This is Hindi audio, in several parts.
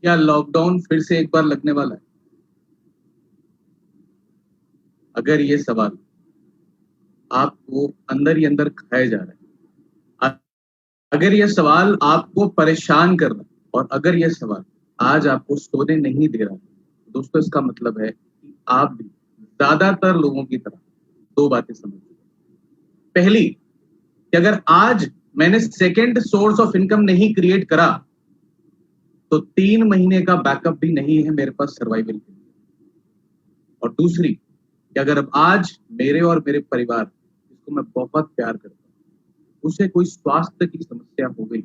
क्या लॉकडाउन फिर से एक बार लगने वाला है? अगर ये सवाल आपको अंदर ही अंदर खाया जा रहा है, अगर ये सवाल आपको परेशान कर रहा है और अगर ये सवाल आज आपको सोने नहीं दे रहा है, तो दोस्तों इसका मतलब है कि आप भी ज्यादातर लोगों की तरह दो बातें समझ। पहली, कि अगर आज मैंने सेकेंड सोर्स ऑफ इनकम नहीं क्रिएट करा तो 3 महीने का बैकअप भी नहीं है मेरे पास सर्वाइवल के लिए। और दूसरी, कि अगर अब आज मेरे और मेरे परिवार, जिसको मैं बहुत प्यार करता हूँ, उसे कोई स्वास्थ्य की समस्या हो गई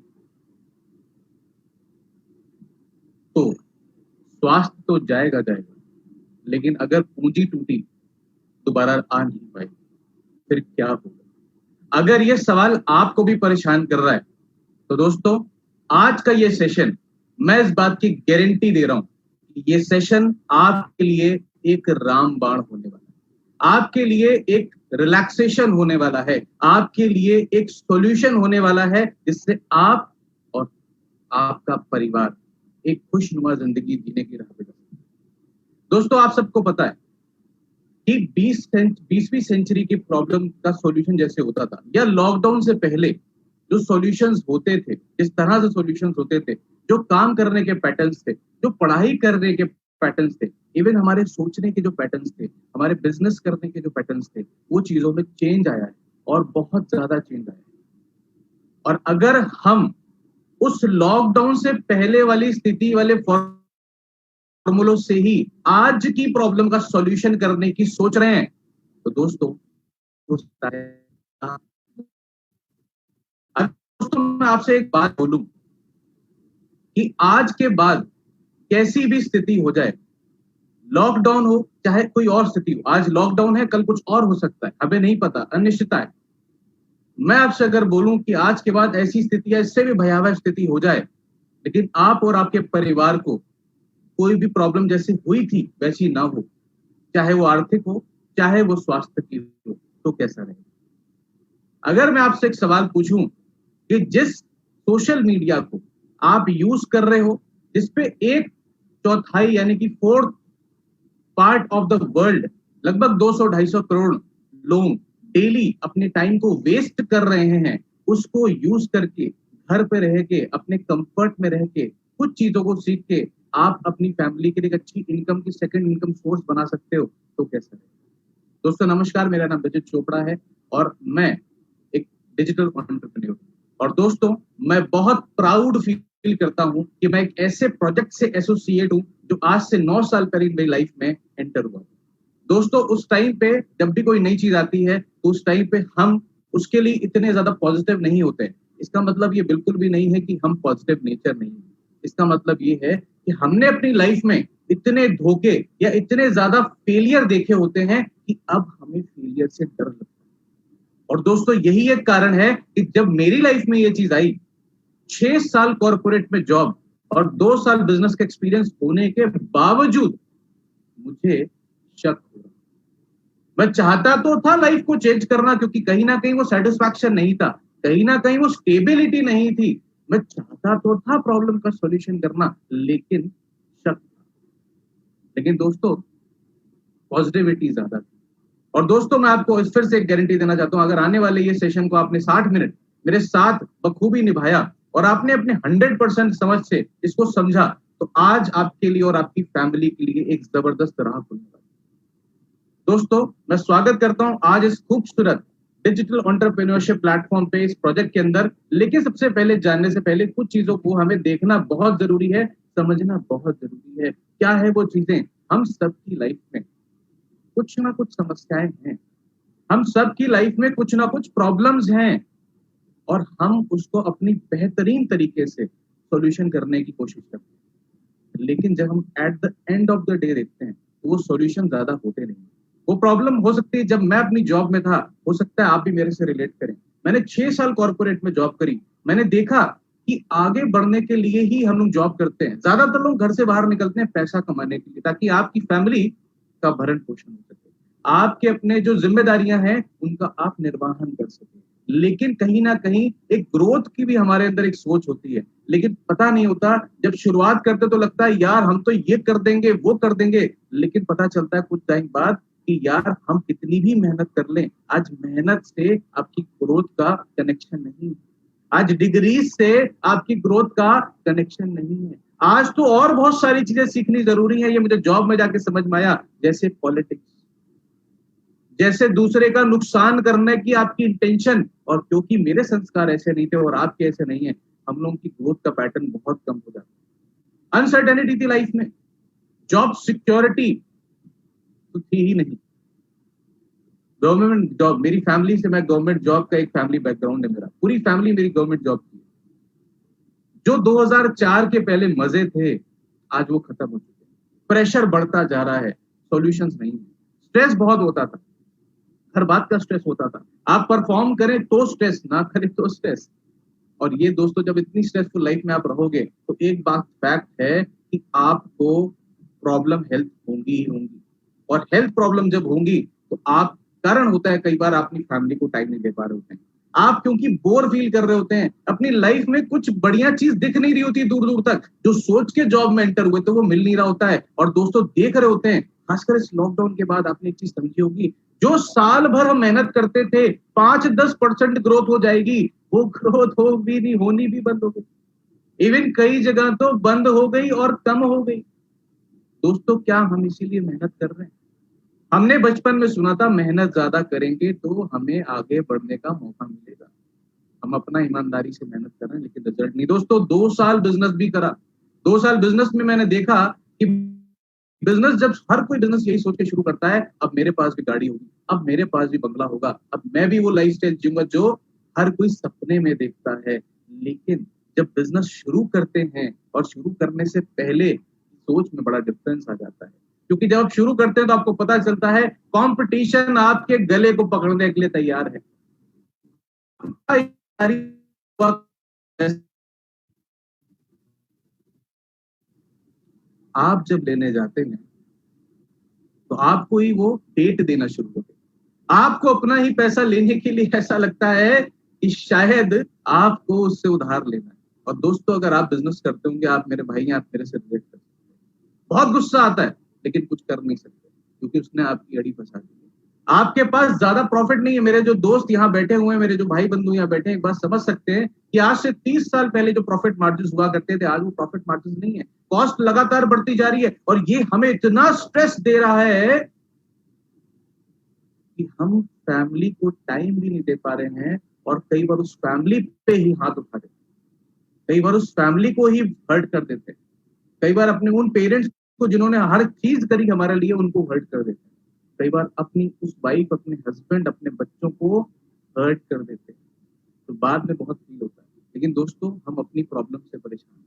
तो स्वास्थ्य तो जाएगा जाएगा, लेकिन अगर पूंजी टूटी दोबारा आ नहीं पाई फिर क्या होगा? अगर ये सवाल आपको भी परेशान कर रहा है तो दोस्तों आज का ये सेशन, मैं इस बात की गारंटी दे रहा हूं कि ये सेशन आपके लिए एक रामबाण होने वाला है, आपके लिए एक रिलैक्सेशन होने वाला है, आपके लिए एक सॉल्यूशन होने वाला है, जिससे आप और आपका परिवार एक खुशनुमा जिंदगी जीने की राह पे जा सकते हैं। दोस्तों आप सबको पता है कि 20वीं सेंचुरी की प्रॉब्लम का सॉल्यूशन जैसे होता था, या लॉकडाउन से पहले जो सॉल्यूशंस होते थे, जिस तरह से सॉल्यूशंस होते थे, जो काम करने के पैटर्न्स थे, जो पढ़ाई करने के पैटर्न्स थे, इवन हमारे सोचने के जो पैटर्न्स थे, हमारे बिजनेस करने के जो पैटर्न्स थे, वो चीजों में चेंज आया है और बहुत ज्यादा चेंज आया है। और अगर हम उस लॉकडाउन से पहले वाली स्थिति वाले फॉर्मूलों से ही आज की प्रॉब्लम का सॉल्यूशन करने की सोच रहे हैं तो दोस्तों मैं आपसे एक बात बोलूं कि आज के बाद कैसी भी स्थिति हो जाए, लॉकडाउन हो चाहे कोई और स्थिति हो, आज लॉकडाउन है कल कुछ और हो सकता है, हमें नहीं पता, अनिश्चितता है। मैं आपसे अगर बोलूं कि आज के बाद ऐसी स्थिति या इससे भी भयावह स्थिति हो जाए, लेकिन आप और आपके परिवार को कोई भी प्रॉब्लम जैसी हुई थी वैसी ना हो, चाहे वो आर्थिक हो चाहे वो स्वास्थ्य की हो, तो कैसा रहेगा? अगर मैं आपसे एक सवाल पूछूं कि जिस सोशल मीडिया को आप यूज कर रहे हो, जिसपे 1/4 यानी कि 4th part of the world, लगभग 200-250 करोड़ लोग डेली अपने टाइम को वेस्ट कर रहे हैं, उसको यूज करके घर पे रह के अपने कंफर्ट में रह के कुछ चीजों को सीख के आप अपनी फैमिली के लिए एक अच्छी इनकम की सेकंड इनकम सोर्स बना सकते हो, तो कैसा है? दोस्तों नमस्कार, मेरा नाम रजत चोपड़ा है और मैं एक डिजिटल एंटरप्रेन्योर। और दोस्तों मैं बहुत प्राउड फील करता हूं कि मैं एक ऐसे प्रोजेक्ट से एसोसिएट हूं जो आज से 9 साल पहले मेरी लाइफ में एंटर हुआ। दोस्तों उस टाइम पे जब भी कोई नई चीज आती है तो उस टाइम पे हम उसके लिए इतने ज्यादा पॉजिटिव नहीं होते। इसका मतलब ये बिल्कुल भी नहीं है कि हम पॉजिटिव नेचर नहीं है। इसका मतलब ये है कि हमने अपनी लाइफ में इतने धोखे या इतने ज्यादा फेलियर देखे होते हैं कि अब हमें फेलियर से डर लगता है। और दोस्तों यही एक कारण है कि जब मेरी लाइफ में ये चीज आई, 6 साल कॉर्पोरेट में जॉब और 2 साल बिजनेस का एक्सपीरियंस होने के बावजूद मुझे शक हुआ। मैं चाहता तो था लाइफ को चेंज करना, क्योंकि कहीं ना कहीं वो सेटिस्फैक्शन नहीं था, कहीं ना कहीं वो स्टेबिलिटी नहीं थी। मैं चाहता तो था प्रॉब्लम का सॉल्यूशन करना, लेकिन शक था। लेकिन दोस्तों पॉजिटिविटी ज्यादा थी। और दोस्तों मैं आपको इस फिर से एक गारंटी देना चाहता हूं, अगर आने वाले ये सेशन को आपने 60 मिनट मेरे साथ बखूबी निभाया और आपने अपने 100% समझ से इसको समझा, तो आज आपके लिए और आपकी फैमिली के लिए एक जबरदस्त राह खुलने वाली। दोस्तों मैं स्वागत करता हूं आज इस खूबसूरत डिजिटल एंटरप्रेन्योरशिप प्लेटफॉर्म पे, इस प्रोजेक्ट के अंदर। लेकिन सबसे पहले जानने से पहले कुछ चीजों को हमें देखना बहुत जरूरी है, समझना बहुत जरूरी है। क्या है वो चीजें? हम सबकी लाइफ में कुछ ना कुछ समस्याएं हैं, हम सबकी लाइफ में कुछ ना कुछ प्रॉब्लम्स हैं और हम उसको अपनी बेहतरीन तरीके से सॉल्यूशन करने की कोशिश करते हैं। लेकिन जब हम at the end of the day देखते हैं तो वो सॉल्यूशन ज्यादा होते नहीं। वो प्रॉब्लम हो सकती है, जब मैं अपनी जॉब में था, हो सकता है आप भी मेरे से रिलेट करें। मैंने 6 साल कॉर्पोरेट में जॉब करी। मैंने देखा कि आगे बढ़ने के लिए ही हम लोग जॉब करते हैं। ज्यादातर लोग घर से बाहर निकलते हैं पैसा कमाने के लिए, ताकि आपकी फैमिली का भरण पोषण हो सके, आपके अपने जो जिम्मेदारियां हैं उनका आप निर्वाहन कर सके। लेकिन कहीं ना कहीं एक ग्रोथ की भी हमारे अंदर एक सोच होती है, लेकिन पता नहीं होता। जब शुरुआत करते तो लगता है यार हम तो ये कर देंगे वो कर देंगे, लेकिन पता चलता है कुछ टाइम बाद कि यार हम कितनी भी मेहनत कर लें, आज मेहनत से आपकी ग्रोथ का कनेक्शन नहीं है, आज डिग्रीज से आपकी ग्रोथ का कनेक्शन नहीं है। आज तो और बहुत सारी चीजें सीखनी जरूरी है, ये मुझे जॉब में जाके समझ में आया, जैसे पॉलिटिक्स, जैसे दूसरे का नुकसान करने की आपकी इंटेंशन। और क्योंकि मेरे संस्कार ऐसे नहीं थे और आपके ऐसे नहीं है, हम लोगों की ग्रोथ का पैटर्न बहुत कम हो जाता है। अनसर्टेनिटी थी लाइफ में, जॉब सिक्योरिटी तो थी ही नहीं। गवर्नमेंट जॉब, मेरी फैमिली से, मैं गवर्नमेंट जॉब का एक फैमिली बैकग्राउंड है, मेरा पूरी फैमिली मेरी गवर्नमेंट जॉब की। जो 2004 के पहले मजे थे, आज वो खत्म हो चुके हैं। प्रेशर बढ़ता जा रहा है, सॉल्यूशंस नहीं है। स्ट्रेस बहुत होता था, हर बात का स्ट्रेस होता था। आप परफॉर्म करें तो स्ट्रेस, ना करें तो स्ट्रेस। और ये दोस्तों, जब इतनी स्ट्रेसफुल लाइफ में आप रहोगे तो एक बात फैक्ट है कि आपको प्रॉब्लम हेल्थ होंगी ही होंगी। और हेल्थ प्रॉब्लम जब होंगी तो आप, कारण होता है कई बार आप अपनी फैमिली को टाइम नहीं दे पा रहे होते हैं, आप क्योंकि बोर फील कर रहे होते हैं, अपनी लाइफ में कुछ बढ़िया चीज दिख नहीं रही होती दूर दूर तक, जो सोच के जॉब में एंटर हुए तो वो मिल नहीं रहा होता है, और दोस्तों देख रहे होते हैं। खासकर इस लॉकडाउन के बाद आपने एक चीज समझी होगी, जो साल भर हम मेहनत करते थे 5-10% ग्रोथ हो जाएगी, वो ग्रोथ हो भी नहीं, होनी भी बंद हो गई। इवन कई जगह तो बंद हो गई और कम हो गई। दोस्तों क्या हम इसीलिए मेहनत कर रहे हैं? हमने बचपन में सुना था मेहनत ज्यादा करेंगे तो हमें आगे बढ़ने का मौका मिलेगा। हम अपना ईमानदारी से मेहनत कर रहे हैं लेकिन रिजल्ट नहीं। दोस्तों 2 साल बिजनेस भी करा, 2 साल बिजनेस में मैंने देखा कि बिजनेस, जब हर कोई बिजनेस यही सोच के शुरू करता है, अब मेरे पास भी गाड़ी होगी, अब मेरे पास भी बंगला होगा, अब मैं भी वो लाइफस्टाइल जीऊंगा जो हर कोई सपने में देखता है। लेकिन जब बिजनेस शुरू करते हैं और शुरू करने से पहले सोच में बड़ा डिफरेंस आ जाता है, क्योंकि जब आप शुरू करते हैं तो आपको पता चलता है कंपटीशन आपके गले को पकड़ने के लिए तैयार है। आप जब लेने जाते हैं तो आपको ही वो डेट देना शुरू होते हैं। आपको अपना ही पैसा लेने के लिए ऐसा लगता है कि शायद आपको उससे उधार लेना है। और दोस्तों अगर आप बिजनेस करते होंगे, आप मेरे भाई हैं, आप मेरे से रिलेट करते हैं, बहुत गुस्सा आता है लेकिन कुछ कर नहीं सकते क्योंकि उसने आपकी अड़ी फंसा दी है। आपके पास ज्यादा प्रॉफिट नहीं है। मेरे जो दोस्त यहाँ बैठे हुए हैं, मेरे जो भाई बंधु यहाँ बैठे हैं, एक बात समझ सकते हैं कि आज से 30 साल पहले जो प्रॉफिट मार्जिन हुआ करते थे, आज वो प्रॉफिट मार्जिन नहीं है। कॉस्ट लगातार बढ़ती जा रही है और ये हमें इतना स्ट्रेस दे रहा है कि हम फैमिली को टाइम भी नहीं दे पा रहे हैं, और कई बार उस फैमिली पे ही हाथ उठा देते, कई बार उस फैमिली को ही हर्ट कर देते, कई बार अपने उन पेरेंट्स को जिन्होंने हर चीज करी हमारे लिए, उनको हर्ट कर देते, कई बार अपनी उस वाइफ, अपने हस्बैंड, अपने बच्चों को हर्ट कर देते हैं। तो बाद में बहुत फील होता है। लेकिन दोस्तों हम अपनी प्रॉब्लम से परेशान हैं,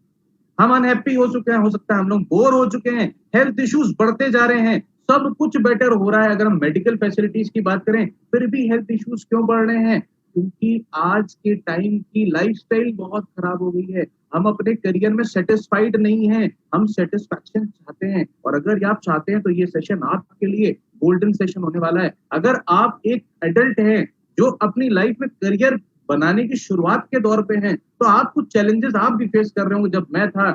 हम अनहैप्पी हो चुके हैं, हो सकता है हम लोग बोर हो चुके हैं, हेल्थ इश्यूज बढ़ते जा रहे हैं, सब कुछ बेटर हो रहा है। अगर हम मेडिकल फैसिलिटीज की बात करें फिर भी हेल्थ इश्यूज क्यों बढ़ रहे हैं? क्योंकि आज के टाइम की लाइफस्टाइल बहुत खराब हो गई है। हम अपने करियर में सेटिस्फाइड नहीं हैं, हम सेटिस्फैक्शन चाहते हैं। और अगर आप चाहते हैं तो ये सेशन आपके लिए गोल्डन सेशन होने वाला है। अगर आप एक एडल्ट हैं जो अपनी लाइफ में करियर बनाने की शुरुआत के दौर पे हैं, तो आप कुछ चैलेंजेस आप भी फेस कर रहे होंगे। जब मैं था,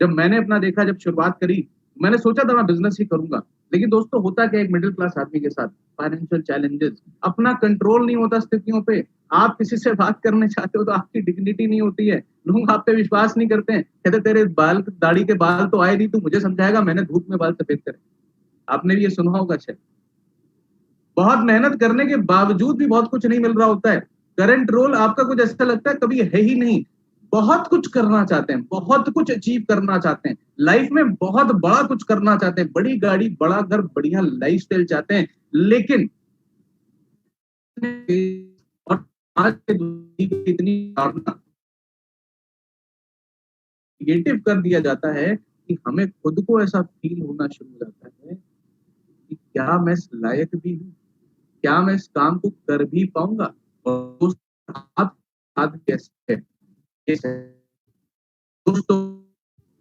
जब मैंने अपना देखा, जब शुरुआत करी, मैंने सोचा था मैं बिजनेस ही करूंगा। लेकिन दोस्तों होता क्या, एक मिडिल क्लास आदमी के साथ फाइनेंशियल चैलेंजेस, अपना कंट्रोल नहीं होता स्थितियों पे। आप किसी से बात करने चाहते हो तो आपकी डिग्निटी नहीं होती है, लोग आप पे विश्वास नहीं करते हैं, कहते तेरे बाल, दाढ़ी के बाल तो आए नहीं, तू मुझे समझाएगा, मैंने धूप में बाल सफेद करे। आपने भी ये सुना होगा शायद। बहुत मेहनत करने के बावजूद भी बहुत कुछ नहीं मिल रहा होता है। करंट रोल आपका कुछ ऐसा लगता है कभी है ही नहीं। बहुत कुछ करना चाहते हैं, बहुत कुछ अचीव करना चाहते हैं, लाइफ में बहुत बड़ा कुछ करना चाहते हैं, बड़ी गाड़ी, बड़ा घर, बढ़िया लाइफस्टाइल चाहते हैं, लेकिन और आज के दुनिया की इतनी नेगेटिव कर दिया जाता है कि हमें खुद को ऐसा फील होना शुरू हो जाता है कि क्या मैं इस लायक भी हूँ, क्या मैं इस काम को कर भी पाऊंगा। और उस आप साथ कैसे है? दोस्तों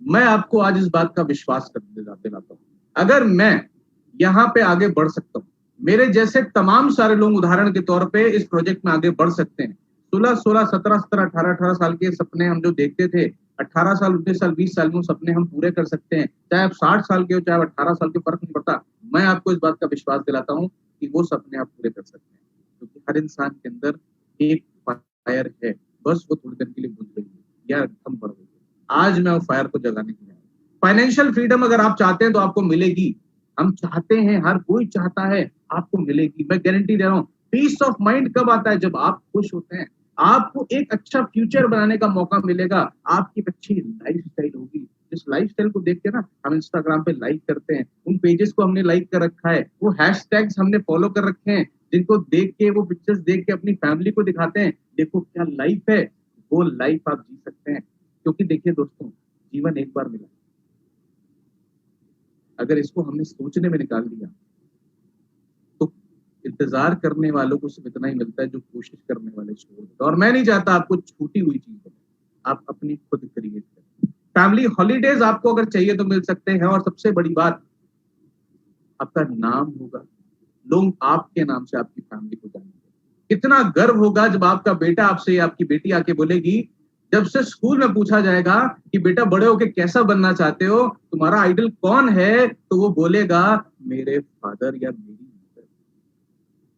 मैं आपको आज इस बात का विश्वास कर दिलाता हूँ, अगर मैं यहाँ पे आगे बढ़ सकता हूँ, मेरे जैसे तमाम सारे लोग उदाहरण के तौर पे इस प्रोजेक्ट में आगे बढ़ सकते हैं। 16 16 17 17 18 18 साल के सपने हम जो देखते थे, 18 साल 19 साल 20 साल में सपने हम पूरे कर सकते हैं। चाहे आप 60 साल के हो, चाहे आप 18 साल के, फर्क नहीं पड़ता। मैं आपको इस बात का विश्वास दिलाता हूँ कि वो सपने आप पूरे कर सकते हैं, क्योंकि हर इंसान के अंदर एक फायर है, बस वो थोड़ी देर के लिए बुझ गई है या कम पड़ गई है। आज मैं वो फायर को जगाने के लिए आया। फाइनेंशियल फ्रीडम अगर आप चाहते हैं तो आपको मिलेगी। हम चाहते हैं, हर कोई चाहता है, आपको मिलेगी, मैं गारंटी दे रहा हूँ। पीस ऑफ माइंड कब आता है? जब आप खुश होते हैं। आपको एक अच्छा फ्यूचर बनाने का मौका मिलेगा, आपकी एक अच्छी लाइफस्टाइल होगी। जिस लाइफस्टाइल को देख के ना हम इंस्टाग्राम पे लाइक करते हैं, उन पेजेस को हमने लाइक कर रखा है, वो हैशटैग्स हमने फॉलो कर रखे हैं, जिनको देख के, वो पिक्चर्स देख के अपनी फैमिली को दिखाते हैं, देखो क्या लाइफ है। वो लाइफ आप जी सकते हैं, क्योंकि देखिए दोस्तों, जीवन एक बार मिला। अगर इसको हमने सोचने में निकाल दिया तो इंतजार करने वालों को सिर्फ इतना ही मिलता है जो कोशिश करने वाले छोड़ देते। और मैं नहीं चाहता आपको छूटी हुई चीज मिले, आप अपनी खुद क्रिएट करें। फैमिली हॉलीडेज आपको अगर चाहिए तो मिल सकते हैं, और सबसे बड़ी बात, आपका नाम होगा, लोग आपके नाम से आपकी फैमिली को जानेंगे। कितना गर्व होगा जब आपका बेटा आपसे या आपकी बेटी आके बोलेगी, जब से स्कूल में पूछा जाएगा कि बेटा बड़े होके कैसा बनना चाहते हो, तुम्हारा आइडल कौन है, तो वो बोलेगा मेरे फादर या मेरी मदर।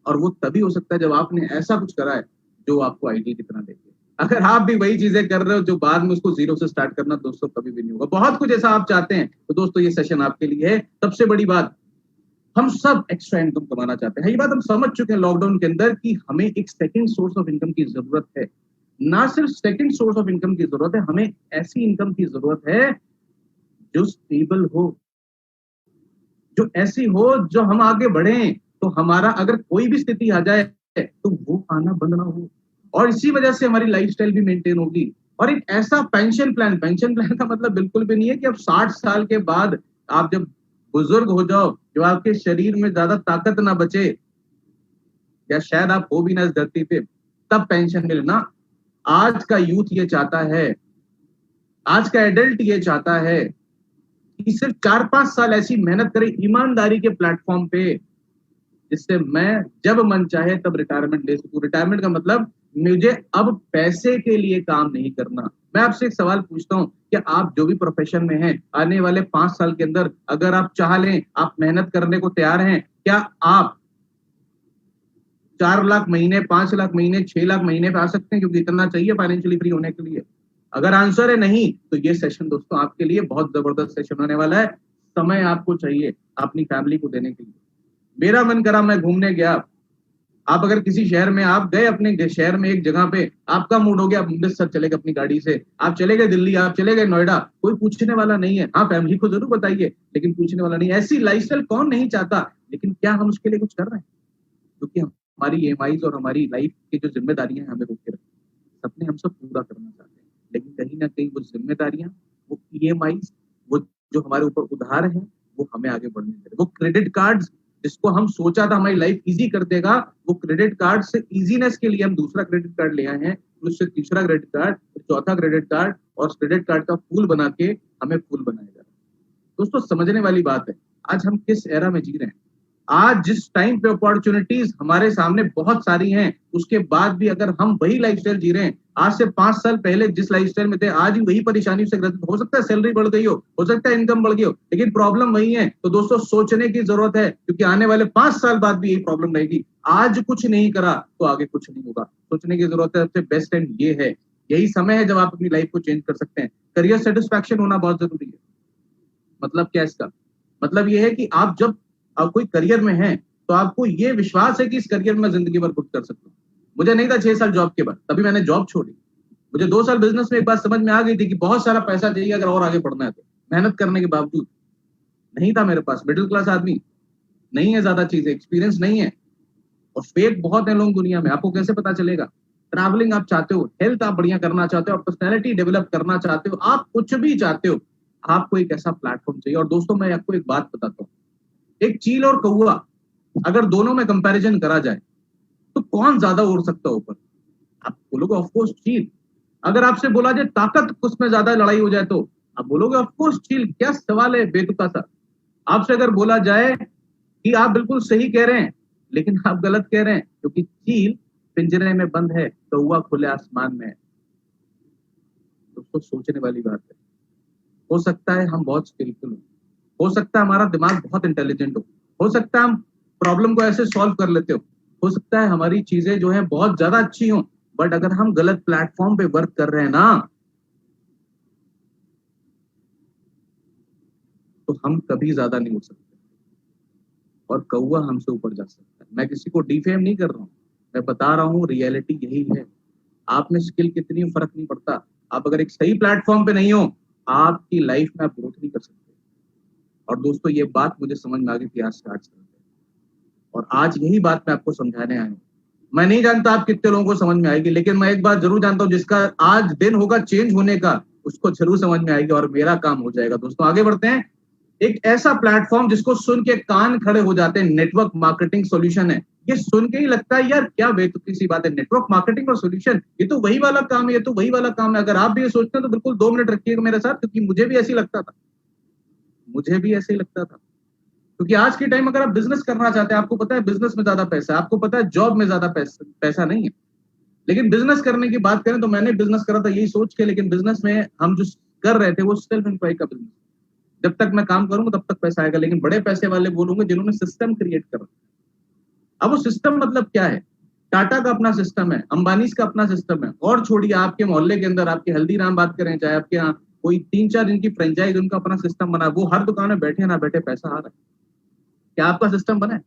और वो तभी हो सकता है जब आपने ऐसा कुछ करा है जो आपको आइडल की तरह देखे। अगर आप भी वही चीजें कर रहे हो जो बाद में उसको जीरो से स्टार्ट करना, दोस्तों कभी भी नहीं होगा। बहुत कुछ ऐसा आप चाहते हैं, तो दोस्तों ये सेशन आपके लिए है। सबसे बड़ी बात, हम सब एक्स्ट्रा इनकम कमाना चाहते हैं। ये बात हम समझ चुके हैं लॉकडाउन के अंदर कि हमें एक सेकंड सोर्स ऑफ इनकम की जरूरत है। ना सिर्फ सेकंड सोर्स ऑफ इनकम की जरूरत है, हमें ऐसी इनकम की जरूरत है जो स्टेबल हो, जो ऐसी हो जो हम आगे बढ़े, तो हमारा अगर कोई भी स्थिति आ जाए तो वो आना बंद ना हो, और इसी वजह से हमारी लाइफस्टाइल भी मेंटेन होगी। और एक ऐसा पेंशन प्लान का मतलब बिल्कुल भी नहीं है कि अब 60 साल के बाद आप जब बुजुर्ग हो जाओ, जो आपके शरीर में ज्यादा ताकत ना बचे, या शायद आप हो भी ना इस धरती पे, तब पेंशन मिलना। आज का यूथ ये चाहता है, आज का एडल्ट ये चाहता है कि सिर्फ 4-5 साल ऐसी मेहनत करे ईमानदारी के प्लेटफॉर्म पे, जिससे मैं जब मन चाहे तब रिटायरमेंट ले सकूं। रिटायरमेंट का मतलब मुझे अब पैसे के लिए काम नहीं करना। मैं आपसे एक सवाल पूछता हूं कि आप जो भी प्रोफेशन में हैं, आने वाले 5 साल के अंदर अगर आप चाह लें, आप मेहनत करने को तैयार हैं, क्या आप 4 लाख महीने, 5 लाख महीने, 6 लाख महीने पे आ सकते हैं? क्योंकि इतना चाहिए फाइनेंशियली फ्री होने के लिए। अगर आंसर है नहीं, तो ये सेशन दोस्तों आपके लिए बहुत जबरदस्त सेशन होने वाला है। समय आपको चाहिए अपनी फैमिली को देने के लिए। मेरा मन करा, मैं घूमने गया। आप अगर किसी शहर में आप गए, अपने शहर में एक जगह पे आपका मूड हो गया, आप अमृतसर चले गए अपनी गाड़ी से, आप चले गए दिल्ली, आप चले गए नोएडा, कोई पूछने वाला नहीं है। हाँ, फैमिली को जरूर बताइए, लेकिन पूछने वाला नहीं। ऐसी लाइफस्टाइल कौन नहीं चाहता? लेकिन क्या हम उसके लिए कुछ कर रहे हैं? क्योंकि हमारी ईएमआईज और हमारी लाइफ की जो जिम्मेदारियां हैं हमें रोक के रखी हैं। सपने हम सब पूरा करना चाहते हैं, लेकिन कहीं ना कहीं वो जिम्मेदारियां, वो ईएमआईज, वो जो हमारे ऊपर उधार है, वो हमें आगे बढ़ने दे रहे। वो क्रेडिट कार्ड जिसको हम सोचा था हमारी लाइफ इजी कर देगा, वो क्रेडिट कार्ड से इजीनेस के लिए हम दूसरा क्रेडिट कार्ड ले आए हैं, उससे तीसरा क्रेडिट कार्ड, चौथा क्रेडिट कार्ड, और उस क्रेडिट कार्ड का फूल बना के हमें फूल बनाया जा रहा है। दोस्तों समझने वाली बात है, आज हम किस एरा में जी रहे हैं। आज जिस टाइम पे अपॉर्चुनिटीज हमारे सामने बहुत सारी हैं, उसके बाद भी अगर हम वही लाइफस्टाइल जी रहे हैं, आज से 5 साल पहले जिस लाइफस्टाइल में थे, आज भी वही परेशानी से ग्रसित हो सकता है। सैलरी बढ़ गई हो सकता है इनकम बढ़ गई हो, लेकिन प्रॉब्लम वही है। तो दोस्तों सोचने की जरूरत है, क्योंकि आने वाले 5 साल बाद भी यही प्रॉब्लम रहेगी। आज कुछ नहीं करा तो आगे कुछ नहीं होगा। सोचने की जरूरत है। सबसे बेस्ट टाइम ये है, यही समय है जब आप अपनी लाइफ को चेंज कर सकते हैं। करियर सेटिस्फैक्शन होना बहुत जरूरी है। मतलब क्या इसका? मतलब ये है कि आप जब आप कोई करियर में हैं, तो आपको ये विश्वास है कि इस करियर में जिंदगी भर खुद कर सकता हूँ। मुझे नहीं था 6 साल जॉब के बाद, तभी मैंने जॉब छोड़ी। मुझे 2 साल बिजनेस में एक बात समझ में आ गई थी कि बहुत सारा पैसा चाहिए अगर और आगे बढ़ना है तो। मेहनत करने के बावजूद नहीं था मेरे पास, मिडिल क्लास आदमी, नहीं है ज्यादा चीजें, एक्सपीरियंस नहीं है, और फेक बहुत है लोग दुनिया में। आपको कैसे पता चलेगा? ट्रैवलिंग आप चाहते हो, हेल्थ आप बढ़िया करना चाहते हो, पर्सनैलिटी डेवलप करना चाहते हो, आप कुछ भी चाहते हो, आपको एक ऐसा प्लेटफॉर्म चाहिए। और दोस्तों मैं आपको एक बात बताता हूँ, एक चील और कौवा, अगर दोनों में कंपैरिजन करा जाए तो कौन ज्यादा उड़ सकता है ऊपर? आप बोलोगे ऑफ कोर्स चील। अगर आपसे बोला जाए ताकत उसमें ज्यादा लड़ाई हो जाए, तो आप बोलोगे ऑफ कोर्स चील। क्या सवाल है बेतुका सा। आपसे अगर बोला जाए कि आप बिल्कुल सही कह रहे हैं, लेकिन आप गलत कह रहे हैं, क्योंकि चील पिंजरे में बंद है, कौवा खुले आसमान में है। दोस्तों सोचने वाली बात है। हो सकता है हम बहुत स्किलफुल हो सकता है हमारा दिमाग बहुत इंटेलिजेंट हो सकता है हम प्रॉब्लम को ऐसे सॉल्व कर लेते हो सकता है हमारी चीजें जो है बहुत ज्यादा अच्छी हो, बट अगर हम गलत प्लेटफॉर्म पे वर्क कर रहे हैं ना, तो हम कभी ज्यादा नहीं हो सकते और कौवा हमसे ऊपर जा सकता है। मैं किसी को डिफेम नहीं कर रहा हूँ, मैं बता रहा हूँ रियलिटी यही है। आप में स्किल कितनी हो फर्क नहीं पड़ता, आप अगर एक सही प्लेटफॉर्म पे नहीं हो, आपकी लाइफ में आप ग्रोथ नहीं कर सकते। और दोस्तों ये बात मुझे समझ में आ गई थी आज से 8 साल पहले, और आज यही बात मैं आपको समझाने आया हूँ। मैं नहीं जानता आप कितने लोगों को समझ में आएगी, लेकिन मैं एक बात जरूर जानता हूँ, जिसका आज दिन होगा चेंज होने का, उसको जरूर समझ में आएगी और मेरा काम हो जाएगा। दोस्तों आगे बढ़ते हैं। एक ऐसा प्लेटफॉर्म जिसको सुन के कान खड़े हो जाते हैं, नेटवर्क मार्केटिंग सॉल्यूशन है। ये सुन के ही लगता है यार क्या बेतुकी सी बात है, नेटवर्क मार्केटिंग और सॉल्यूशन, ये तो वही वाला काम है, ये तो वही वाला काम है। अगर आप भी ये सोचते हैं तो बिल्कुल 2 मिनट रखिएगा मेरे साथ, क्योंकि मुझे भी ऐसे ही लगता था, मुझे भी ऐसे ही लगता था। क्योंकि आज के टाइम अगर आप बिजनेस करना चाहते हैं, आपको पता है बिजनेस में ज्यादा पैसा है, आपको पता है जॉब में ज्यादा पैसा नहीं है। लेकिन बिजनेस करने की बात करें तो मैंने बिजनेस करा था यही सोच के, लेकिन बिजनेस में हम जो कर रहे थे वो सेल्फ एम्प्लॉय का बिजनेस। जब तक मैं काम करूंगा तब तक पैसा आएगा, लेकिन बड़े पैसे वाले बोलूंगे जिन्होंने सिस्टम क्रिएट कर रखा है। अब वो सिस्टम मतलब क्या है? टाटा का अपना सिस्टम है, अंबानी का अपना सिस्टम है, और छोड़िए आपके मोहल्ले के अंदर आपके हल्दीराम बात करें, चाहे आपके यहाँ कोई 3-4 इनकी फ्रेंचाइज, उनका अपना सिस्टम बना, वो हर दुकान में बैठे ना बैठे पैसा आ रहा है। क्या आपका सिस्टम बना है?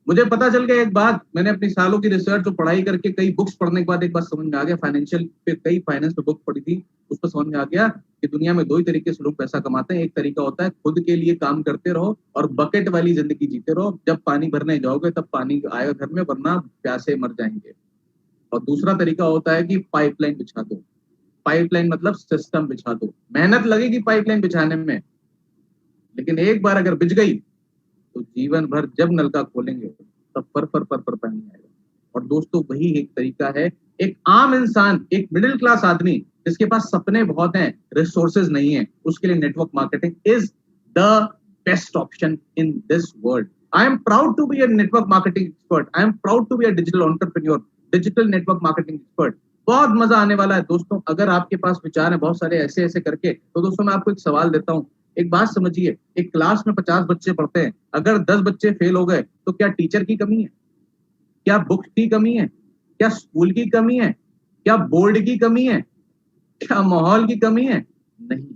मुझे पता चल गया एक बात, मैंने अपनी सालों की रिसर्च और पढ़ाई करके कई बुक्स पढ़ने के बाद एक बात समझ में आ गया, फाइनेंशियल पे कई फाइनेंस पे बुक पढ़ी थी, उसको समझ में आ गया कि दुनिया में 2 ही तरीके से लोग पैसा कमाते हैं। एक तरीका होता है खुद के लिए काम करते रहो और बकेट वाली जिंदगी जीते रहो, जब पानी भरने जाओगे तब पानी आएगा घर में, वरना प्यासे मर जाएंगे। और दूसरा तरीका होता है कि पाइपलाइन बिछा दो। पाइपलाइन मतलब सिस्टम बिछा दो, मेहनत लगेगी पाइपलाइन बिछाने में, लेकिन एक बार अगर बिछ गई तो जीवन भर जब नलका खोलेंगे तब पर पानी आएगा। और दोस्तों वही एक तरीका है, एक आम इंसान, एक मिडिल क्लास आदमी जिसके पास सपने बहुत हैं, रिसोर्सेज नहीं है, उसके लिए network marketing is the best option in this world. I am proud to be a network marketing expert, I am proud to be a digital entrepreneur, digital network marketing expert. बहुत मजा आने वाला है दोस्तों, अगर आपके पास विचार है बहुत सारे ऐसे ऐसे करके, तो दोस्तों मैं आपको एक सवाल देता हूँ। एक बात समझिए, एक क्लास में 50 बच्चे पढ़ते हैं, अगर 10 बच्चे फेल हो गए तो क्या टीचर की कमी है? क्या बुक्स की कमी है? क्या स्कूल की कमी है? क्या बोर्ड की कमी है? क्या माहौल की कमी है? नहीं।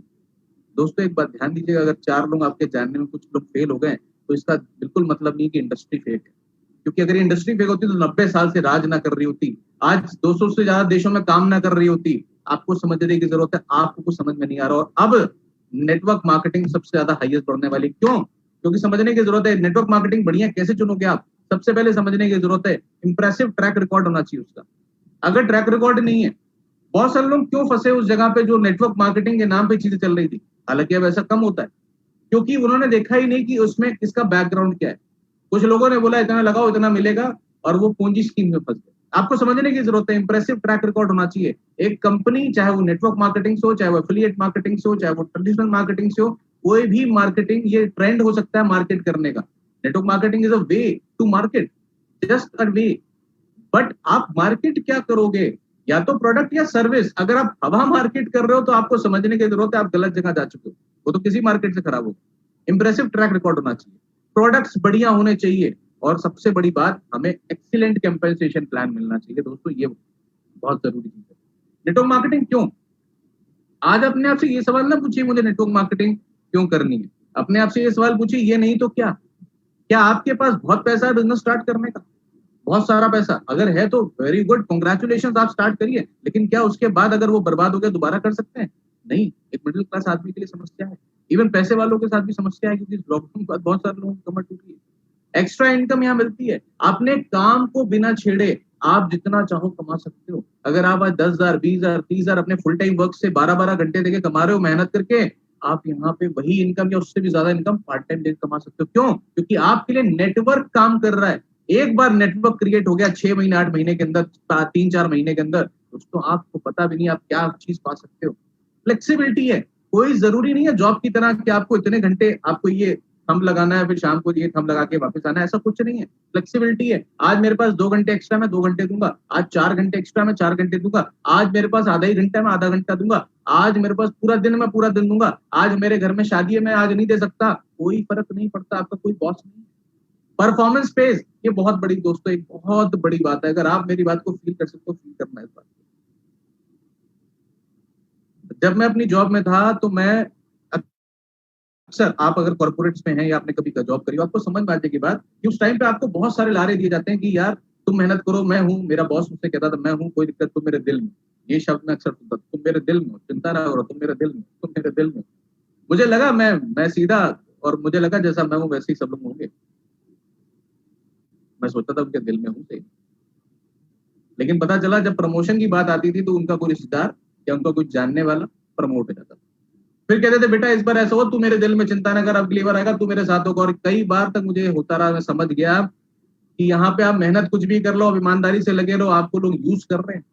दोस्तों एक बात ध्यान दीजिएगा, अगर 4 लोग आपके जानने में कुछ लोग फेल हो गए तो इसका बिल्कुल मतलब नहीं कि इंडस्ट्री फेक है, क्योंकि अगर इंडस्ट्री फेक होती तो 90 साल से राज ना कर रही होती, आज 200 से ज्यादा देशों में काम ना कर रही होती। आपको समझने की जरूरत है, आपको कुछ समझ में नहीं आ रहा। और अब नेटवर्क मार्केटिंग सबसे ज्यादा हाईएस्ट बढ़ने वाली, क्यों? क्योंकि समझने की जरूरत है नेटवर्क मार्केटिंग बढ़िया कैसे चुनोगे आप। सबसे पहले समझने की जरूरत है इंप्रेसिव ट्रैक रिकॉर्ड होना चाहिए उसका। अगर ट्रैक रिकॉर्ड नहीं है, बहुत सारे लोग क्यों फंसे उस जगह पे जो नेटवर्क मार्केटिंग के नाम पे चीजें चल रही थी, हालांकि अब ऐसा कम होता है, क्योंकि उन्होंने देखा ही नहीं कि उसमें इसका बैकग्राउंड क्या है। कुछ लोगों ने बोला इतना लगाओ इतना मिलेगा, और वो पूंजी स्कीम में फंस गए। आपको समझने की जरूरत है, इंप्रेसिव ट्रैक रिकॉर्ड होना चाहिए। एक कंपनी, चाहे वो नेटवर्क मार्केटिंग से हो, चाहे वो एफिलिएट मार्केटिंग से हो, चाहे वो ट्रेडिशनल मार्केटिंग से हो, कोई भी मार्केटिंग, ये ट्रेंड हो सकता है मार्केट करने का। Network marketing is a way to market, just a way. But आप मार्केट क्या करोगे, या तो प्रोडक्ट या सर्विस। अगर आप हवा मार्केट कर रहे हो तो आपको समझने की जरूरत है आप गलत जगह जा चुके हो, वो तो किसी मार्केट से खराब होगा। इंप्रेसिव ट्रैक रिकॉर्ड होना चाहिए, प्रोडक्ट्स बढ़िया होने चाहिए, और सबसे बड़ी बात हमें एक्सीलेंट कंपेंसेशन प्लान मिलना चाहिए। दोस्तों ये बहुत जरूरी चीज है। नेटवर्क मार्केटिंग क्यों? आज अपने आप से ये सवाल ना पूछिए मुझे नेटवर्क मार्केटिंग क्यों करनी है, अपने आप से ये सवाल पूछिए ये नहीं तो क्या। क्या आपके पास बहुत पैसा है बिजनेस स्टार्ट करने का? बहुत सारा पैसा अगर है तो वेरी गुड, कांग्रेचुलेशंस, आप स्टार्ट करिए। लेकिन क्या उसके बाद अगर वो बर्बाद हो गया दोबारा कर सकते हैं? नहीं। एक मिडिल क्लास आदमी के लिए समस्या है, इवन पैसे वालों के साथ भी समस्या है, क्योंकि लॉकडाउन के बाद बहुत सारे लोगों की कमर टूटी है। एक्स्ट्रा इनकम यहाँ मिलती है, आपने काम को बिना छेड़े आप जितना चाहो कमा सकते हो। अगर आप आज 10,000 20,000 30,000 अपने फुल टाइम वर्क से 12-12 घंटे देके कमा रहे हो मेहनत करके, आप यहाँ पे वही इनकम या उससे भी ज्यादा इनकम पार्ट टाइम देकर कमा सकते हो। क्यों? क्योंकि आपके लिए नेटवर्क काम कर रहा है। एक बार नेटवर्क क्रिएट हो गया 6 महीने 8 महीने के अंदर, 3-4 महीने के अंदर, दोस्तों आपको पता भी नहीं आप क्या चीज पा सकते हो। फ्लेक्सिबिलिटी है, कोई जरूरी नहीं है जॉब की तरह कि आपको इतने घंटे आपको ये थंब लगाना है, फिर शाम को ये थंब लगा के वापस आना है, ऐसा कुछ नहीं है। फ्लेक्सिबिलिटी है। आज मेरे पास 2 घंटे एक्स्ट्रा, मैं 2 घंटे दूंगा। आज 4 घंटे एक्स्ट्रा, मैं 4 घंटे दूंगा। आज मेरे पास आधा ही घंटा, मैं आधा घंटा दूंगा। आज मेरे पास पूरा दिन, मैं पूरा दिन दूंगा। आज मेरे घर में शादी है, मैं आज नहीं दे सकता, कोई फर्क नहीं पड़ता, आपका कोई बॉस नहीं। परफॉर्मेंस पेज, ये बहुत बड़ी दोस्तों, एक बहुत बड़ी बात है। अगर आप मेरी बात को फील कर सकते हो, फील करना है इस बात को। जब मैं अपनी जॉब में था तो मैं अक्सर, आप अगर कॉर्पोरेट्स में हैं या आपने कभी जॉब करी, आपको समझ में आ जाएगी बात कि उस टाइम पे आपको बहुत सारे लारे दिए जाते हैं कि यार तुम मेहनत करो, मैं हूँ, मेरा बॉस मुझसे कहता था मैं हूँ, कोई दिक्कत, तुम मेरे दिल में। ये शब्द मैं अक्सर सुनता, तुम मेरे दिल में हो, चिंता ना करो, तुम मेरे दिल में, तुम मेरे दिल में। मुझे लगा मैं सीधा, और मुझे लगा जैसा मैं हूँ वैसे ही सब लोग होंगे। मैं सोचता था उनके दिल में हूँ सही। लेकिन पता चला जब प्रमोशन की बात आती थी तो उनका कोई रिश्तेदार या उनका कोई जानने वाला प्रमोट हो जाता था। फिर कहते थे बेटा इस बार ऐसा हो, तू मेरे दिल में, चिंता ना कर, अब अगली बार आएगा तू मेरे साथ होगा। और कई बार तक मुझे होता रहा, मैं समझ गया कि यहाँ पे आप मेहनत कुछ भी कर लो, अब ईमानदारी से लगे रहो, आपको लोग यूज कर रहे हैं।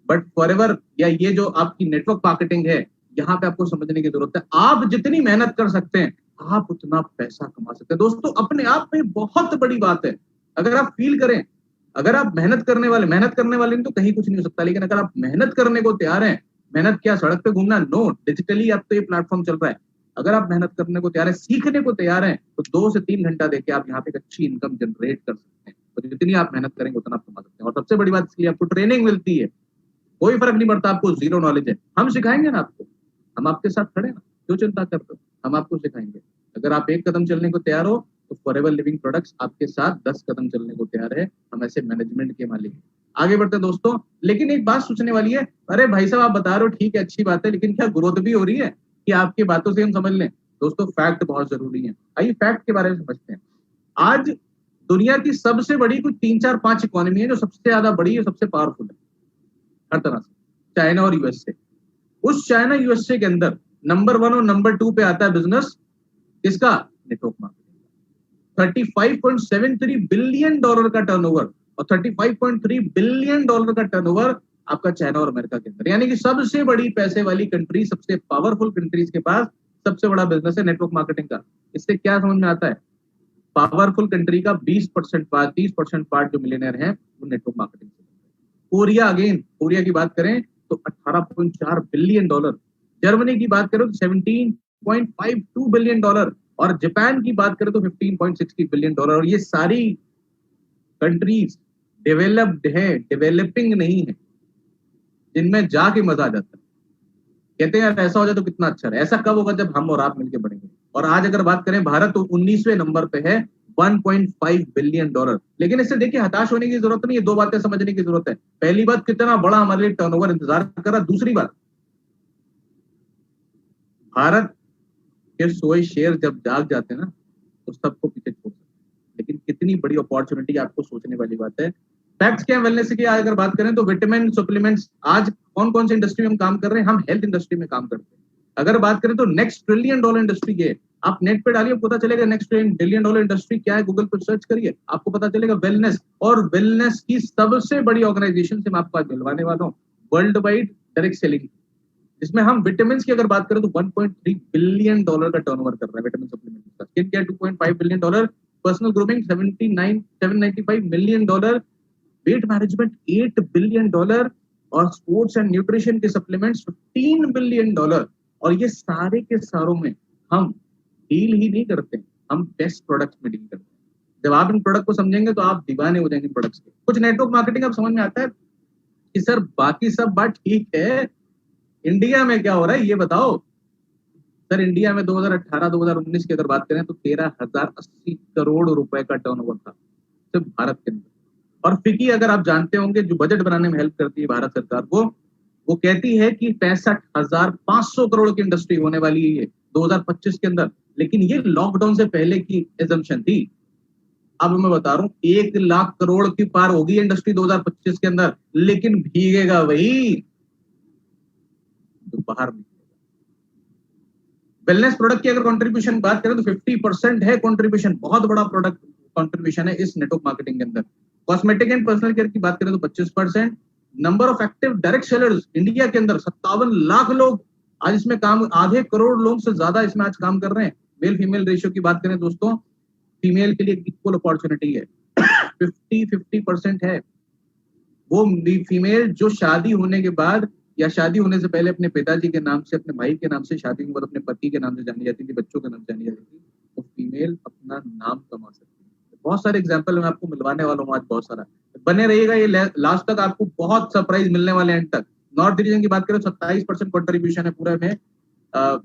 बट फॉरएवर, या ये जो आपकी नेटवर्क मार्केटिंग है, यहाँ पे आपको समझने की जरूरत है, आप जितनी मेहनत कर सकते हैं आप उतना पैसा कमा सकते हैं। दोस्तों अपने आप में बहुत बड़ी बात है। अगर आप फील करें, अगर आप मेहनत करने वाले तो कहीं कुछ नहीं हो सकता, लेकिन अगर आप मेहनत करने को तैयार हैं, मेहनत क्या सड़क पे घूमना, नो, डिजिटली अब तो ये प्लेटफॉर्म चल रहा है। अगर आप मेहनत करने को तैयार है, सीखने को तैयार है, तो 2 से 3 घंटा देके आप यहाँ पे एक अच्छी इनकम जनरेट कर सकते हैं। तो जितनी आप मेहनत करेंगे उतना आप कमा सकते हैं। और सबसे बड़ी बात इसलिए आपको ट्रेनिंग मिलती है, कोई फर्क नहीं पड़ता आपको जीरो नॉलेज है, हम सिखाएंगे ना आपको, हम आपके साथ खड़े ना, क्यों चिंता करते हो, हम आपको सिखाएंगे। अगर आप 1 कदम चलने को तैयार हो तो फॉरएवर लिविंग प्रोडक्ट्स आपके साथ 10 कदम चलने को तैयार है। हम ऐसे मैनेजमेंट के मालिक हैं। आगे बढ़ते हैं दोस्तों, लेकिन एक बात सोचने वाली है, अरे भाई साहब आप बता रहे हो ठीक है, अच्छी बात है, लेकिन क्या ग्रोथ भी हो रही है कि आपकी बातों से हम समझ लें? दोस्तों फैक्ट बहुत जरूरी है, आइए फैक्ट के बारे में समझते हैं। आज दुनिया की सबसे बड़ी कुछ 3, 4, 5 इकोनॉमी है जो सबसे ज्यादा बड़ी है, सबसे पावरफुल है हर तरह से, चाइना और यूएसए। उस चाइना यूएसए के अंदर नंबर 1 और नंबर 2 पे आता है बिजनेस किसका? Network marketing. $35.73 बिलियन का टर्नओवर, और $35.3 बिलियन का टर्नओवर आपका चाइना और अमेरिका के अंदर। यानी कि सबसे बड़ी पैसे वाली कंट्री, सबसे पावरफुल कंट्रीज के पास सबसे बड़ा बिजनेस है नेटवर्क मार्केटिंग का। इससे क्या समझ में आता है? पावरफुल कंट्री का 20% पार्ट, 30% पार्ट जो मिलियनर है वो नेटवर्क मार्केटिंग से। कोरिया, अगेन कोरिया की बात करें तो $18.4 बिलियन, जर्मनी की बात करें तो $17.52 बिलियन, और जापान की बात करें तो $15.60 बिलियन। और ये सारी कंट्रीज डेवलप्ड है, डेवलपिंग नहीं है, जिनमें जाके मजा आ जाता है। कहते हैं यार ऐसा हो जाए तो कितना अच्छा है। ऐसा कब होगा? जब हम और आप मिलकर बढ़ेंगे। और आज अगर बात करें भारत तो 19वें नंबर पे है, $1.5 बिलियन। लेकिन इससे देखिए हताश होने की जरूरत नहीं है, 2 बातें समझने की जरूरत है। पहली बात, कितना बड़ा हमारे लिए टर्नओवर इंतजार कर रहा। दूसरी बात, भारत के सोए शेर जब जाग जाते हैं ना तो सबको पीछे छोड़ सकते हैं। लेकिन कितनी बड़ी अपॉर्चुनिटी, आपको सोचने वाली बात है। फैक्ट्स क्या है वेलनेस की अगर बात करें तो विटामिन सप्लीमेंट्स, आज कौन कौन सी इंडस्ट्री में हम काम कर रहे हैं? हम हेल्थ इंडस्ट्री में काम करते हैं। अगर बात करें तो नेक्स्ट $1 ट्रिलियन इंडस्ट्री है। आप नेट पे डालिए, पता चलेगा नेक्स्ट $1 ट्रिलियन इंडस्ट्री क्या है, गूगल पर सर्च करिए, आपको पता चलेगा वेलनेस। और वेलनेस की सबसे बड़ी ऑर्गेनाइजेशन से मैं आपको आज मिलवाने वाला हूँ, वर्ल्ड वाइड डायरेक्ट सेलिंग, जिसमें हम विटामिन की अगर बात करें तो $1.3 बिलियन का टर्नओवर कर रहा है विटामिन सप्लीमेंट का। Skin care $2.5 billion, personal grooming $795 million, weight management $8 billion, और स्पोर्ट्स एंड न्यूट्रिशन के सप्लीमेंट्स $15 बिलियन। और ये सारे के सारों में हम डील ही नहीं करते, हम बेस्ट प्रोडक्ट्स में डील करते हैं। जब आप इन प्रोडक्ट को समझेंगे तो आप दीवाने हो जाएंगे प्रोडक्ट्स के। कुछ नेटवर्क मार्केटिंग आप समझ में आता है कि सर बाकी सब बात ठीक है, इंडिया में क्या हो रहा है ये बताओ। सर इंडिया में 2018-2019 की अगर बात करें तो 13,080 करोड़ रुपए का टर्नओवर था सिर्फ भारत के अंदर। और फिकी अगर आप जानते होंगे, जो बजट बनाने में हेल्प करती है भारत सरकार को, वो कहती है कि 65,500 करोड़ की इंडस्ट्री होने वाली है 2025 के अंदर। लेकिन ये लॉकडाउन से पहले की एजम्पशन थी। अब मैं बता रहा हूँ 1 लाख करोड़ की पार होगी इंडस्ट्री 2025 के अंदर, लेकिन भीगेगा वही जो बाहर निकलेगा। वेलनेस प्रोडक्ट की अगर कंट्रीब्यूशन बात करें तो 50% है कंट्रीब्यूशन, बहुत बड़ा प्रोडक्ट कंट्रीब्यूशन है इस नेटवर्क मार्केटिंग के अंदर। कॉस्मेटिक एंड पर्सनल केयर की बात करें तो 25%। Number of active direct sellers India के अंदर 57 लाख लोग आज इसमें काम, आधे करोड़ लोग से ज्यादा इसमें आज काम कर रहे हैं। मेल फीमेल रेशियो की बात करें दोस्तों, फीमेल के लिए इक्वल अपॉर्चुनिटी है, 50-50% है। वो फीमेल जो शादी होने के बाद या शादी होने से पहले अपने पिताजी के नाम से, अपने भाई के नाम से, शादी के बाद अपने पति के नाम से जानी जाती थी, बच्चों के नाम से जानी जाती थी, वो फीमेल अपना नाम कमा सकती है। बहुत सारे एग्जाम्पल मैं आपको मिलवाने वाला हूँ आज, बहुत सारा। बने रहिएगा, ये लास्ट तक आपको बहुत सरप्राइज मिलने वाले हैं एंड तक। नॉर्थ रीजन की बात करें 27% कॉन्ट्रीब्यूशन है पूरे में,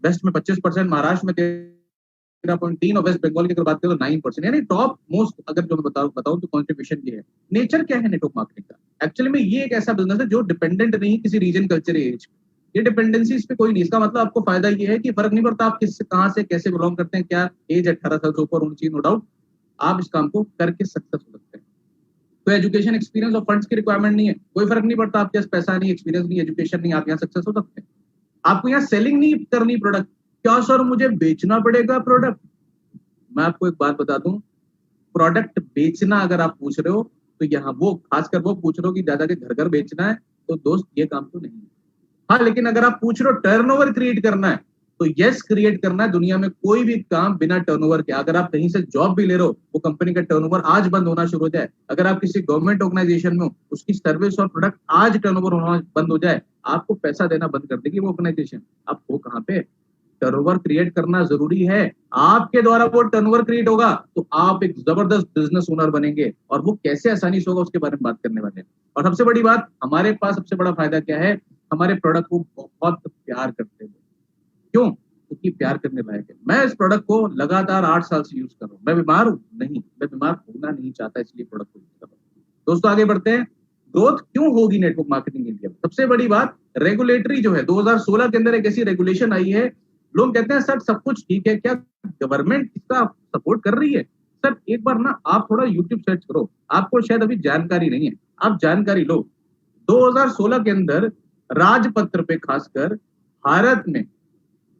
वेस्ट में 25%, महाराष्ट्र में 13.3 और वेस्ट बंगाल की अगर बात करें तो 9%, यानी टॉप मोस्ट अगर जो मैं बताऊं तो कॉन्ट्रीब्यूशन ये है। नेचर क्या है नेटवर्क मार्केटिंग का? एक्चुअली में ये एक ऐसा बिजनेस है जो डिपेंडेंट नहीं किसी रीजन, कल्चर, एज। ये डिपेंडेंसी इस पे कोई नहीं। इसका मतलब आपको फायदा ये है कि फर्क नहीं पड़ता आप किस कहां से कैसे बिलोंग करते हैं, क्या एज 18 साल से ऊपर होनी चाहिए, नो डाउट आप इस काम को करके सक्सेस हो सकते हैं। तो एजुकेशन, एक्सपीरियंस और फंड्स की रिक्वायरमेंट नहीं है, कोई फर्क नहीं पड़ता आपके पास पैसा नहीं, एक्सपीरियंस नहीं, एजुकेशन नहीं, आप यहाँ सक्सेस हो सकते हैं। आपको यहाँ सेलिंग नहीं करनी प्रोडक्ट। क्या सर मुझे बेचना पड़ेगा प्रोडक्ट? मैं आपको एक बात बता दूं, प्रोडक्ट बेचना अगर आप पूछ रहे हो तो यहाँ वो खासकर वो पूछ रहे हो कि दादा के घर घर बेचना है, तो दोस्त ये काम तो नहीं है। हाँ, लेकिन अगर आप पूछ रहे हो टर्नओवर क्रिएट करना है, तो यस क्रिएट करना है। दुनिया में कोई भी काम बिना टर्नओवर के, अगर आप कहीं से जॉब भी ले रहे हो, वो कंपनी का टर्नओवर आज बंद होना शुरू हो जाए, अगर आप किसी गवर्नमेंट ऑर्गेनाइजेशन में हो, उसकी सर्विस और प्रोडक्ट आज टर्नओवर होना बंद हो जाए, आपको पैसा देना बंद कर देगी वो ऑर्गेनाइजेशन। आप हो कहाँ पे? टर्नओवर क्रिएट करना जरूरी है। आपके द्वारा वो टर्नओवर क्रिएट होगा तो आप एक जबरदस्त बिजनेस ओनर बनेंगे, और वो कैसे आसानी से होगा उसके बारे में बात करने वाले हैं। और सबसे बड़ी बात, हमारे पास सबसे बड़ा फायदा क्या है? हमारे प्रोडक्ट को बहुत प्यार करते हैं। क्यों? क्योंकि प्यार करने लायक है। मैं इस प्रोडक्ट को लगातार 8 साल से यूज कर रहा हूँ। मैं बीमार हूँ? नहीं, मैं बीमार होना नहीं चाहता, इसलिए प्रोडक्ट को यूज कर रहा हूँ। दोस्तों आगे बढ़ते हैं। ग्रोथ क्यों होगी नेटवर्क मार्केटिंग इंडिया में? सबसे बड़ी बात, रेगुलेटरी जो है 2016 के अंदर एक ऐसी रेगुलेशन आई है। लोग कहते हैं सर सब कुछ ठीक है, क्या गवर्नमेंट इसका सपोर्ट कर रही है? सर एक बार ना आप थोड़ा यूट्यूब सर्च करो, आपको शायद अभी जानकारी नहीं है, आप जानकारी लो। 2016 के अंदर राजपत्र पे, खासकर भारत में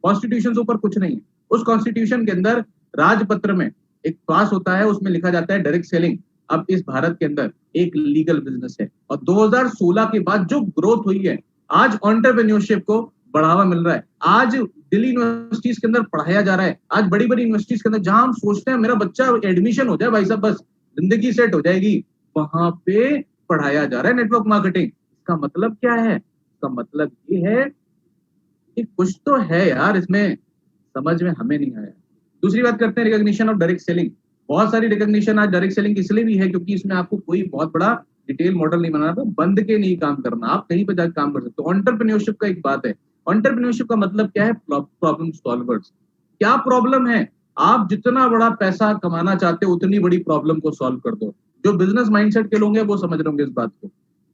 कॉन्स्टिट्यूशन से ऊपर कुछ नहीं है, उस कॉन्स्टिट्यूशन के अंदर राजपत्र में एक पास होता है, उसमें लिखा जाता है डायरेक्ट सेलिंग अब इस भारत के अंदर एक लीगल बिजनेस है। और 2016 के बाद जो ग्रोथ हुई है, आज एंटरप्रेन्योरशिप को बढ़ावा मिल रहा है। आज दिल्ली यूनिवर्सिटीज के अंदर पढ़ाया जा रहा है, आज बड़ी बड़ी यूनिवर्सिटीज के अंदर जहां हम सोचते हैं मेरा बच्चा एडमिशन हो जाए भाई साहब, बस जिंदगी सेट हो जाएगी, वहां पे पढ़ाया जा रहा है नेटवर्क मार्केटिंग। इसका मतलब क्या है? इसका मतलब ये है कि कुछ तो है यार इसमें, समझ में हमें नहीं आया। दूसरी बात करते हैं रिकॉग्निशन ऑफ डायरेक्ट सेलिंग। बहुत सारी रिकॉग्निशन आज डायरेक्ट सेलिंग इसलिए भी है क्योंकि इसमें आपको कोई बहुत बड़ा डिटेल मॉडल नहीं बनाना, आपको बंद के नहीं काम करना, आप कहीं पर जाकर काम कर सकते हो। एंटरप्रेन्योरशिप का एक बात है, एंटरप्रेन्योरशिप का मतलब क्या है? Problem solvers. क्या प्रॉब्लम है? आप जितना बड़ा पैसा कमाना चाहते हो उतनी बड़ी प्रॉब्लम को सॉल्व कर दो। जो बिजनेस माइंडसेट के लोग हैं वो समझ रहे होंगे इस बात को।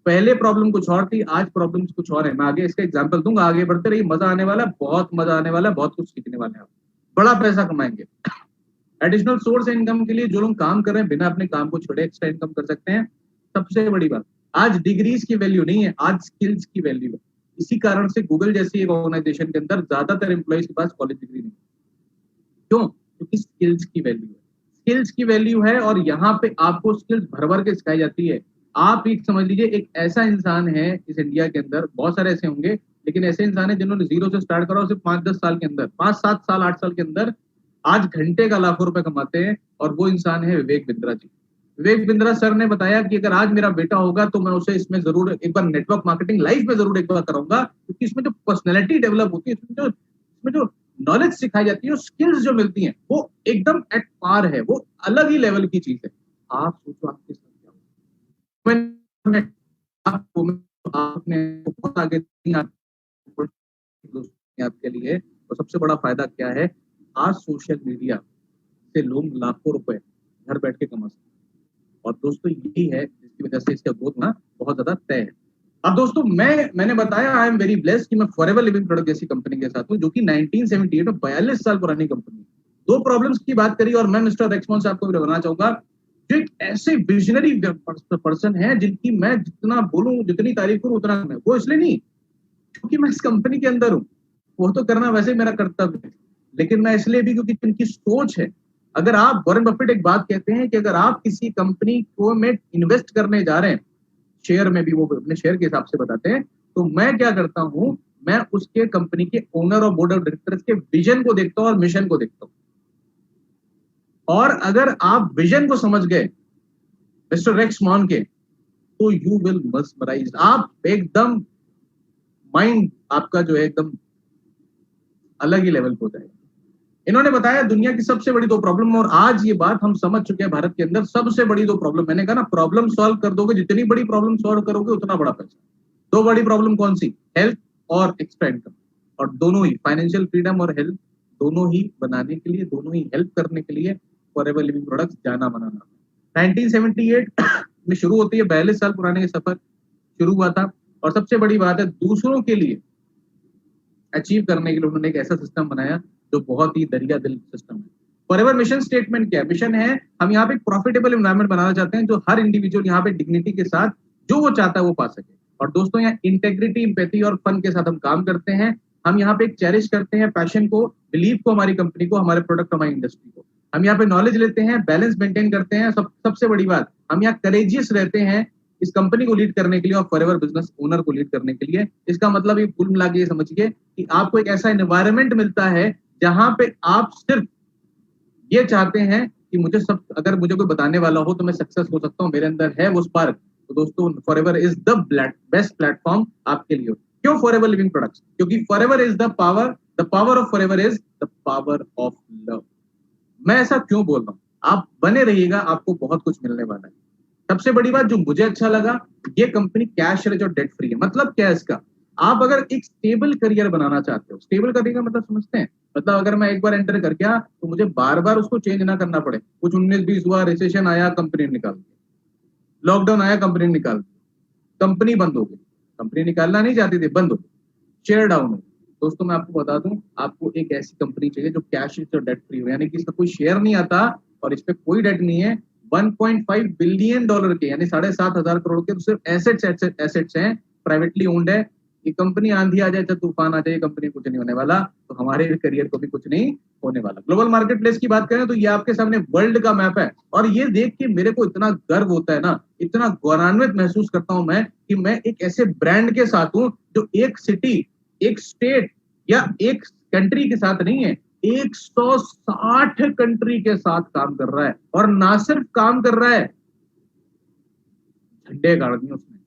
पहले प्रॉब्लम कुछ और थी, आज प्रॉब्लम कुछ और है। मैं आगे इसका एग्जांपल दूंगा, आगे बढ़ते रहिए, मजा आने वाला है, बहुत मजा आने वाला है, बहुत कुछ सीखने वाले हैं आप, बड़ा पैसा कमाएंगे। एडिशनल सोर्स इनकम के लिए जो लोग काम कर रहे हैं बिना अपने काम को छोड़े एक्स्ट्रा इनकम कर सकते हैं। सबसे बड़ी बात, आज डिग्रीज की वैल्यू नहीं है, आज स्किल्स की वैल्यू है। इसी कारण से गूगल जैसी एक ऑर्गेनाइजेशन के अंदर ज्यादातर एम्प्लॉइज के पास कॉलेज डिग्री नहीं। क्यों? क्योंकि स्किल्स की वैल्यू है, स्किल्स की वैल्यू है, और यहाँ पे आपको स्किल्स भर भर के सिखाई जाती है। आप एक समझ लीजिए, एक ऐसा इंसान है इस इंडिया के अंदर, बहुत सारे ऐसे होंगे, लेकिन ऐसे इंसान है जिन्होंने जीरो से स्टार्ट करा और सिर्फ 5-10 साल के अंदर, 5-7 साल 8 साल के अंदर आज घंटे का लाखों रुपए कमाते हैं, और वो इंसान है विवेक बिंद्रा जी। विवेक बिंद्रा सर ने बताया कि अगर आज मेरा बेटा होगा तो मैं उसे इसमें जरूर एक बार नेटवर्क मार्केटिंग लाइफ में जरूर एक बार कराऊंगा, क्योंकि इसमें जो पर्सनैलिटी डेवलप होती है, इसमें जो नॉलेज सिखाई जाती है, स्किल्स जो मिलती हैं, वो एकदम एट पार है, वो अलग ही लेवल की चीज है। आप सोचो आपके साथ क्या होगा। आपने बहुत आगे आपके लिए, और सबसे बड़ा फायदा क्या है? आज सोशल मीडिया से लोग लाखों रुपए घर बैठ के कमा सकते हैं, और दोस्तों यही है जिसकी वजह से इसका ग्रोथ ना बहुत ज्यादा तय है। अब दोस्तों मैंने बताया आई एम वेरी ब्लेस्ड कि मैं फॉरएवर लिविंग प्रोडक्ट जैसी कंपनी के साथ हूं, जो कि 1978 में 42 साल पुरानी कंपनी है। दो प्रॉब्लम्स की बात करी, और मैं मिस्टर रेक्समोन से आपको बताना चाहूंगा, जो एक ऐसे विजनरी पर्सन है जिनकी मैं जितना बोलूं, जितनी तारीफ करूं उतना मैं, वो इसलिए नहीं क्योंकि मैं इस कंपनी के अंदर हूं, वो तो करना वैसे मेरा कर्तव्य है, लेकिन मैं इसलिए भी क्योंकि इनकी सोच है। अगर आप, वॉरेन बफेट एक बात कहते हैं कि अगर आप किसी कंपनी को में इन्वेस्ट करने जा रहे हैं, शेयर में भी वो अपने शेयर के हिसाब से बताते हैं, तो मैं क्या करता हूं, मैं उसके कंपनी के ओनर और बोर्ड ऑफ डायरेक्टर्स के विजन को देखता हूं और मिशन को देखता हूं। और अगर आप विजन को समझ गए मिस्टर रेक्स मॉन के, तो यू विल मस्मराइज। आप एकदम माइंड आपका जो है एकदम अलग ही लेवल पे हो जाएगा। इन्होंने बताया दुनिया की सबसे बड़ी 2 प्रॉब्लम, और आज ये बात हम समझ चुके हैं भारत के अंदर सबसे बड़ी 2 प्रॉब्लम। मैंने कहा ना, प्रॉब्लम सॉल्व कर दोगे, जितनी बड़ी प्रॉब्लम सॉल्व करोगे उतना बड़ा पैसा। 2 बड़ी प्रॉब्लम कौन सी? हेल्थ और एक्स्ट्रा इनकम। और दोनों ही फाइनेंशियल फ्रीडम और हेल्थ दोनों ही बनाने के लिए, दोनों ही हेल्प करने के लिए फॉरएवर लिविंग प्रोडक्ट्स जाना बनाना। 1978 में शुरू होती है, 42 साल पुराने ये सफर शुरू हुआ था। और सबसे बड़ी बात है, दूसरों के लिए अचीव करने के लिए उन्होंने एक ऐसा सिस्टम बनाया जो बहुत ही दरिया दिल सिस्टम है। फॉरएवर मिशन स्टेटमेंट क्या है? मिशन है, हम यहाँ पे एक प्रॉफिटेबल एनवायरनमेंट बनाना चाहते हैं जो हर इंडिविजुअल यहाँ पे डिग्निटी के साथ जो वो चाहता है वो पा सके। और दोस्तों, यहाँ इंटेग्रिटी, एम्पैथी और फन के साथ हम काम करते हैं। हम यहाँ पे एक चेरिश करते हैं पैशन को, बिलीव को, हमारी कंपनी को, हमारे प्रोडक्ट, हमारी इंडस्ट्री को। हम यहाँ पे नॉलेज लेते हैं, बैलेंस मेंटेन करते हैं। सबसे बड़ी बात, हम यहाँ करेजियस रहते हैं इस कंपनी को लीड करने के लिए और फॉरएवर बिजनेस ओनर को लीड करने के लिए। इसका मतलब ये कुल मिला के ये समझिए कि आपको एक ऐसा एनवायरनमेंट मिलता है जहां पे आप सिर्फ ये चाहते हैं कि मुझे सब, अगर मुझे कोई बताने वाला हो तो मैं सक्सेस हो सकता हूँ, मेरे अंदर है वो स्पार्क। तो दोस्तों, forever is the best platform आपके लिए। क्यों फॉरएवर लिविंग प्रोडक्ट्स? क्योंकि forever is the power of forever is the power of love. मैं ऐसा क्यों बोल रहा हूँ? आप बने रहिएगा, आपको बहुत कुछ मिलने वाला है। सबसे बड़ी बात जो मुझे अच्छा लगा, ये कंपनी कैश रिच और डेट फ्री है। मतलब क्या है इसका? आप अगर एक स्टेबल करियर बनाना चाहते हो, स्टेबल करियर का मतलब समझते हैं? मतलब अगर मैं एक बार एंटर कर गया तो मुझे बार बार उसको चेंज ना करना पड़े। कुछ 19-20 हुआ, रिसेशन आया, कंपनी निकाल दी, लॉकडाउन आया, कंपनी निकाल दी, कंपनी बंद हो गई, कंपनी निकालना नहीं चाहती थी, बंद हो गई, शेयर डाउन हो। दोस्तों, मैं आपको बता दूं, आपको एक ऐसी कंपनी चाहिए जो कैश रिच और डेट फ्री हो, यानी कि इसका कोई शेयर नहीं आता और इस पे कोई डेट नहीं है। 1.5 बिलियन डॉलर के, यानी 7,500 करोड़ के तो सिर्फ एसेट्स हैं, प्राइवेटली ओन्ड है। ये कंपनी आंधी आ जाए, चाहे तूफान आ जाए, कंपनी कुछ नहीं होने वाला, तो हमारे करियर को भी कुछ नहीं होने वाला। ग्लोबल मार्केट प्लेस की बात करें तो ये आपके सामने वर्ल्ड का मैप है, और ये देख के मेरे को इतना गर्व होता है ना, इतना गौरवान्वित महसूस करता हूं मैं कि मैं एक ऐसे ब्रांड के साथ हूं जो एक सिटी, एक स्टेट या एक कंट्री के साथ नहीं है, 160 कंट्री के साथ काम कर रहा है। और ना सिर्फ काम कर रहा है, झंडे गाड़ दिए उसने।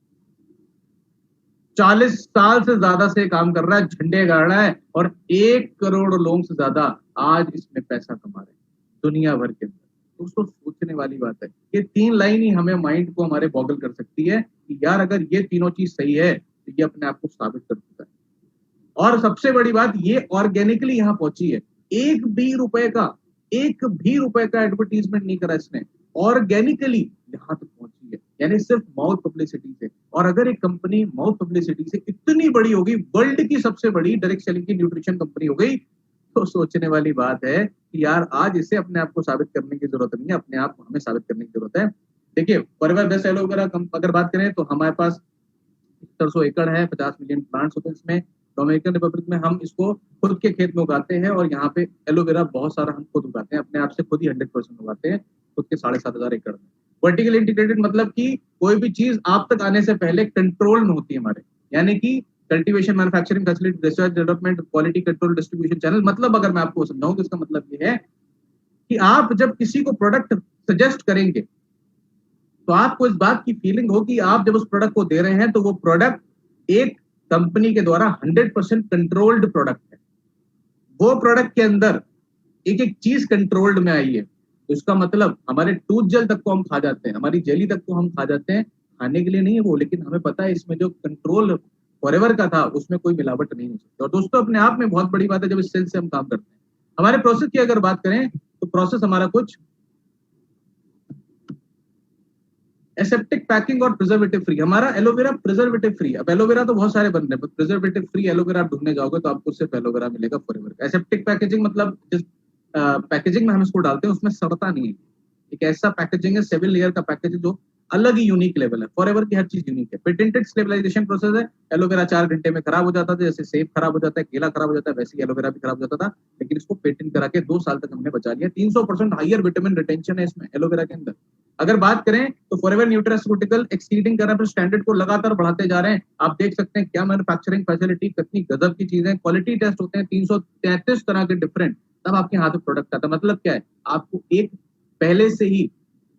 40 साल से ज्यादा से काम कर रहा है, झंडे गाड़ रहा है, और 1 करोड़ लोगों से ज्यादा आज इसमें पैसा कमा रहे हैं दुनिया भर के अंदर। दोस्तों, सोचने वाली बात है। ये 3 लाइन ही हमें, माइंड को हमारे बॉगल कर सकती है कि यार अगर ये तीनों चीज सही है तो ये अपने आप को साबित कर चुका है। और सबसे बड़ी बात, ये ऑर्गेनिकली यहाँ पहुंची है। एक भी रुपए का एडवर्टीजमेंट नहीं करा इसने, ऑर्गेनिकली यहाँ तक पहुंची है, यानी सिर्फ माउथ पब्लिसिटी से। और अगर एक कंपनी माउथ पब्लिसिटी से इतनी बड़ी हो गई, वर्ल्ड की सबसे बड़ी डायरेक्ट सेलिंग की न्यूट्रिशन कंपनी हो गई, तो सोचने वाली बात है कि यार आज इसे अपने आप को साबित करने की जरूरत नहीं है, अपने आप को हमें साबित करने की जरूरत है। देखिए, फॉरएवर बेस्ट एलोवेरा अगर बात करें तो हमारे पास 700 एकड़ है, 50 मिलियन प्लांट्स होते हैं इसमें। डोमिनिकन रिपब्लिक में हम इसको खुद के खेत में उगाते हैं, और यहाँ पे एलोवेरा बहुत सारा हम खुद उगाते हैं, अपने आप से खुद ही 100% उगाते हैं खुद के 7,500 एकड़ में। वर्टिकल इंटीग्रेटेड मतलब कि कोई भी चीज आप तक आने से पहले कंट्रोल में होती है हमारे, यानी कि cultivation, manufacturing facility, research development, quality control, distribution channel. मतलब अगर मैं आपको समझाऊं तो इसका मतलब ये है कि आप जब किसी को प्रोडक्ट सजेस्ट करेंगे तो आपको इस बात की फीलिंग हो कि आप जब उस प्रोडक्ट को दे रहे हैं तो वो प्रोडक्ट एक कंपनी के द्वारा 100% कंट्रोल्ड प्रोडक्ट है। वो प्रोडक्ट के अंदर एक एक चीज कंट्रोल्ड में आई है। तो इसका मतलब हमारे टूथ जेल तक को हम खा जाते हैं, हमारी जेली तक को हम खा जाते हैं, खाने के लिए नहीं है वो, लेकिन हमें पता है इसमें जो कंट्रोल फॉरएवर का था उसमें कोई मिलावट नहीं हो सकती। और दोस्तों, अपने आप में बहुत बड़ी बात है जब इस सेल से हम काम करते हैं। हमारे प्रोसेस की अगर बात करें तो प्रोसेस हमारा कुछ एसेप्टिक पैकिंग और प्रिजर्वेटिव फ्री। हमारा एलोवेरा प्रिजर्वेटिव फ्री। अब एलोवेरा तो बहुत सारे बन रहे हैं, प्रिजर्वेटिव फ्री एलोवेरा आप ढूंढने जाओगे तो आपको सिर्फ एलोवेरा मिलेगा फॉरएवर का। एसेप्टिक पैकेजिंग मतलब जिस पैकेजिंग में हम इसको डालते हैं उसमें सड़ता नहीं है। एक ऐसा पैकेजिंग है, 7 लेयर का पैकेज जो अलग ही यूनिक लेवल है। फॉरएवर की हर चीज यूनिक है। पेटेंटेड स्टेबलाइजेशन प्रोसेस है। एलोवेरा 4 घंटे में खराब हो जाता था, जैसे सेब खराब हो जाता है, केला खराब हो जाता है, वैसे ही एलोवेरा भी खराब हो जाता था, लेकिन इसको पेटेंट करा के 2 साल तक हमने बचा लिया। 300% हाइयर विटामिन रिटेंशन है इसमें एलोवेरा के अंदर। अगर बात करें तो फॉरएवर न्यूट्रास्यूटिकल एक्सीडिंग कर रहे हैं, स्टैंडर्ड को लगातार बढ़ाते जा रहे हैं। आप देख सकते हैं क्या मैन्युफैक्चरिंग फैसिलिटी, कितनी गजब की चीजें। क्वालिटी टेस्ट होते हैं 333 तरह के डिफरेंट, तब आपके हाथ में प्रोडक्ट आता है। मतलब क्या है, आपको एक पहले से ही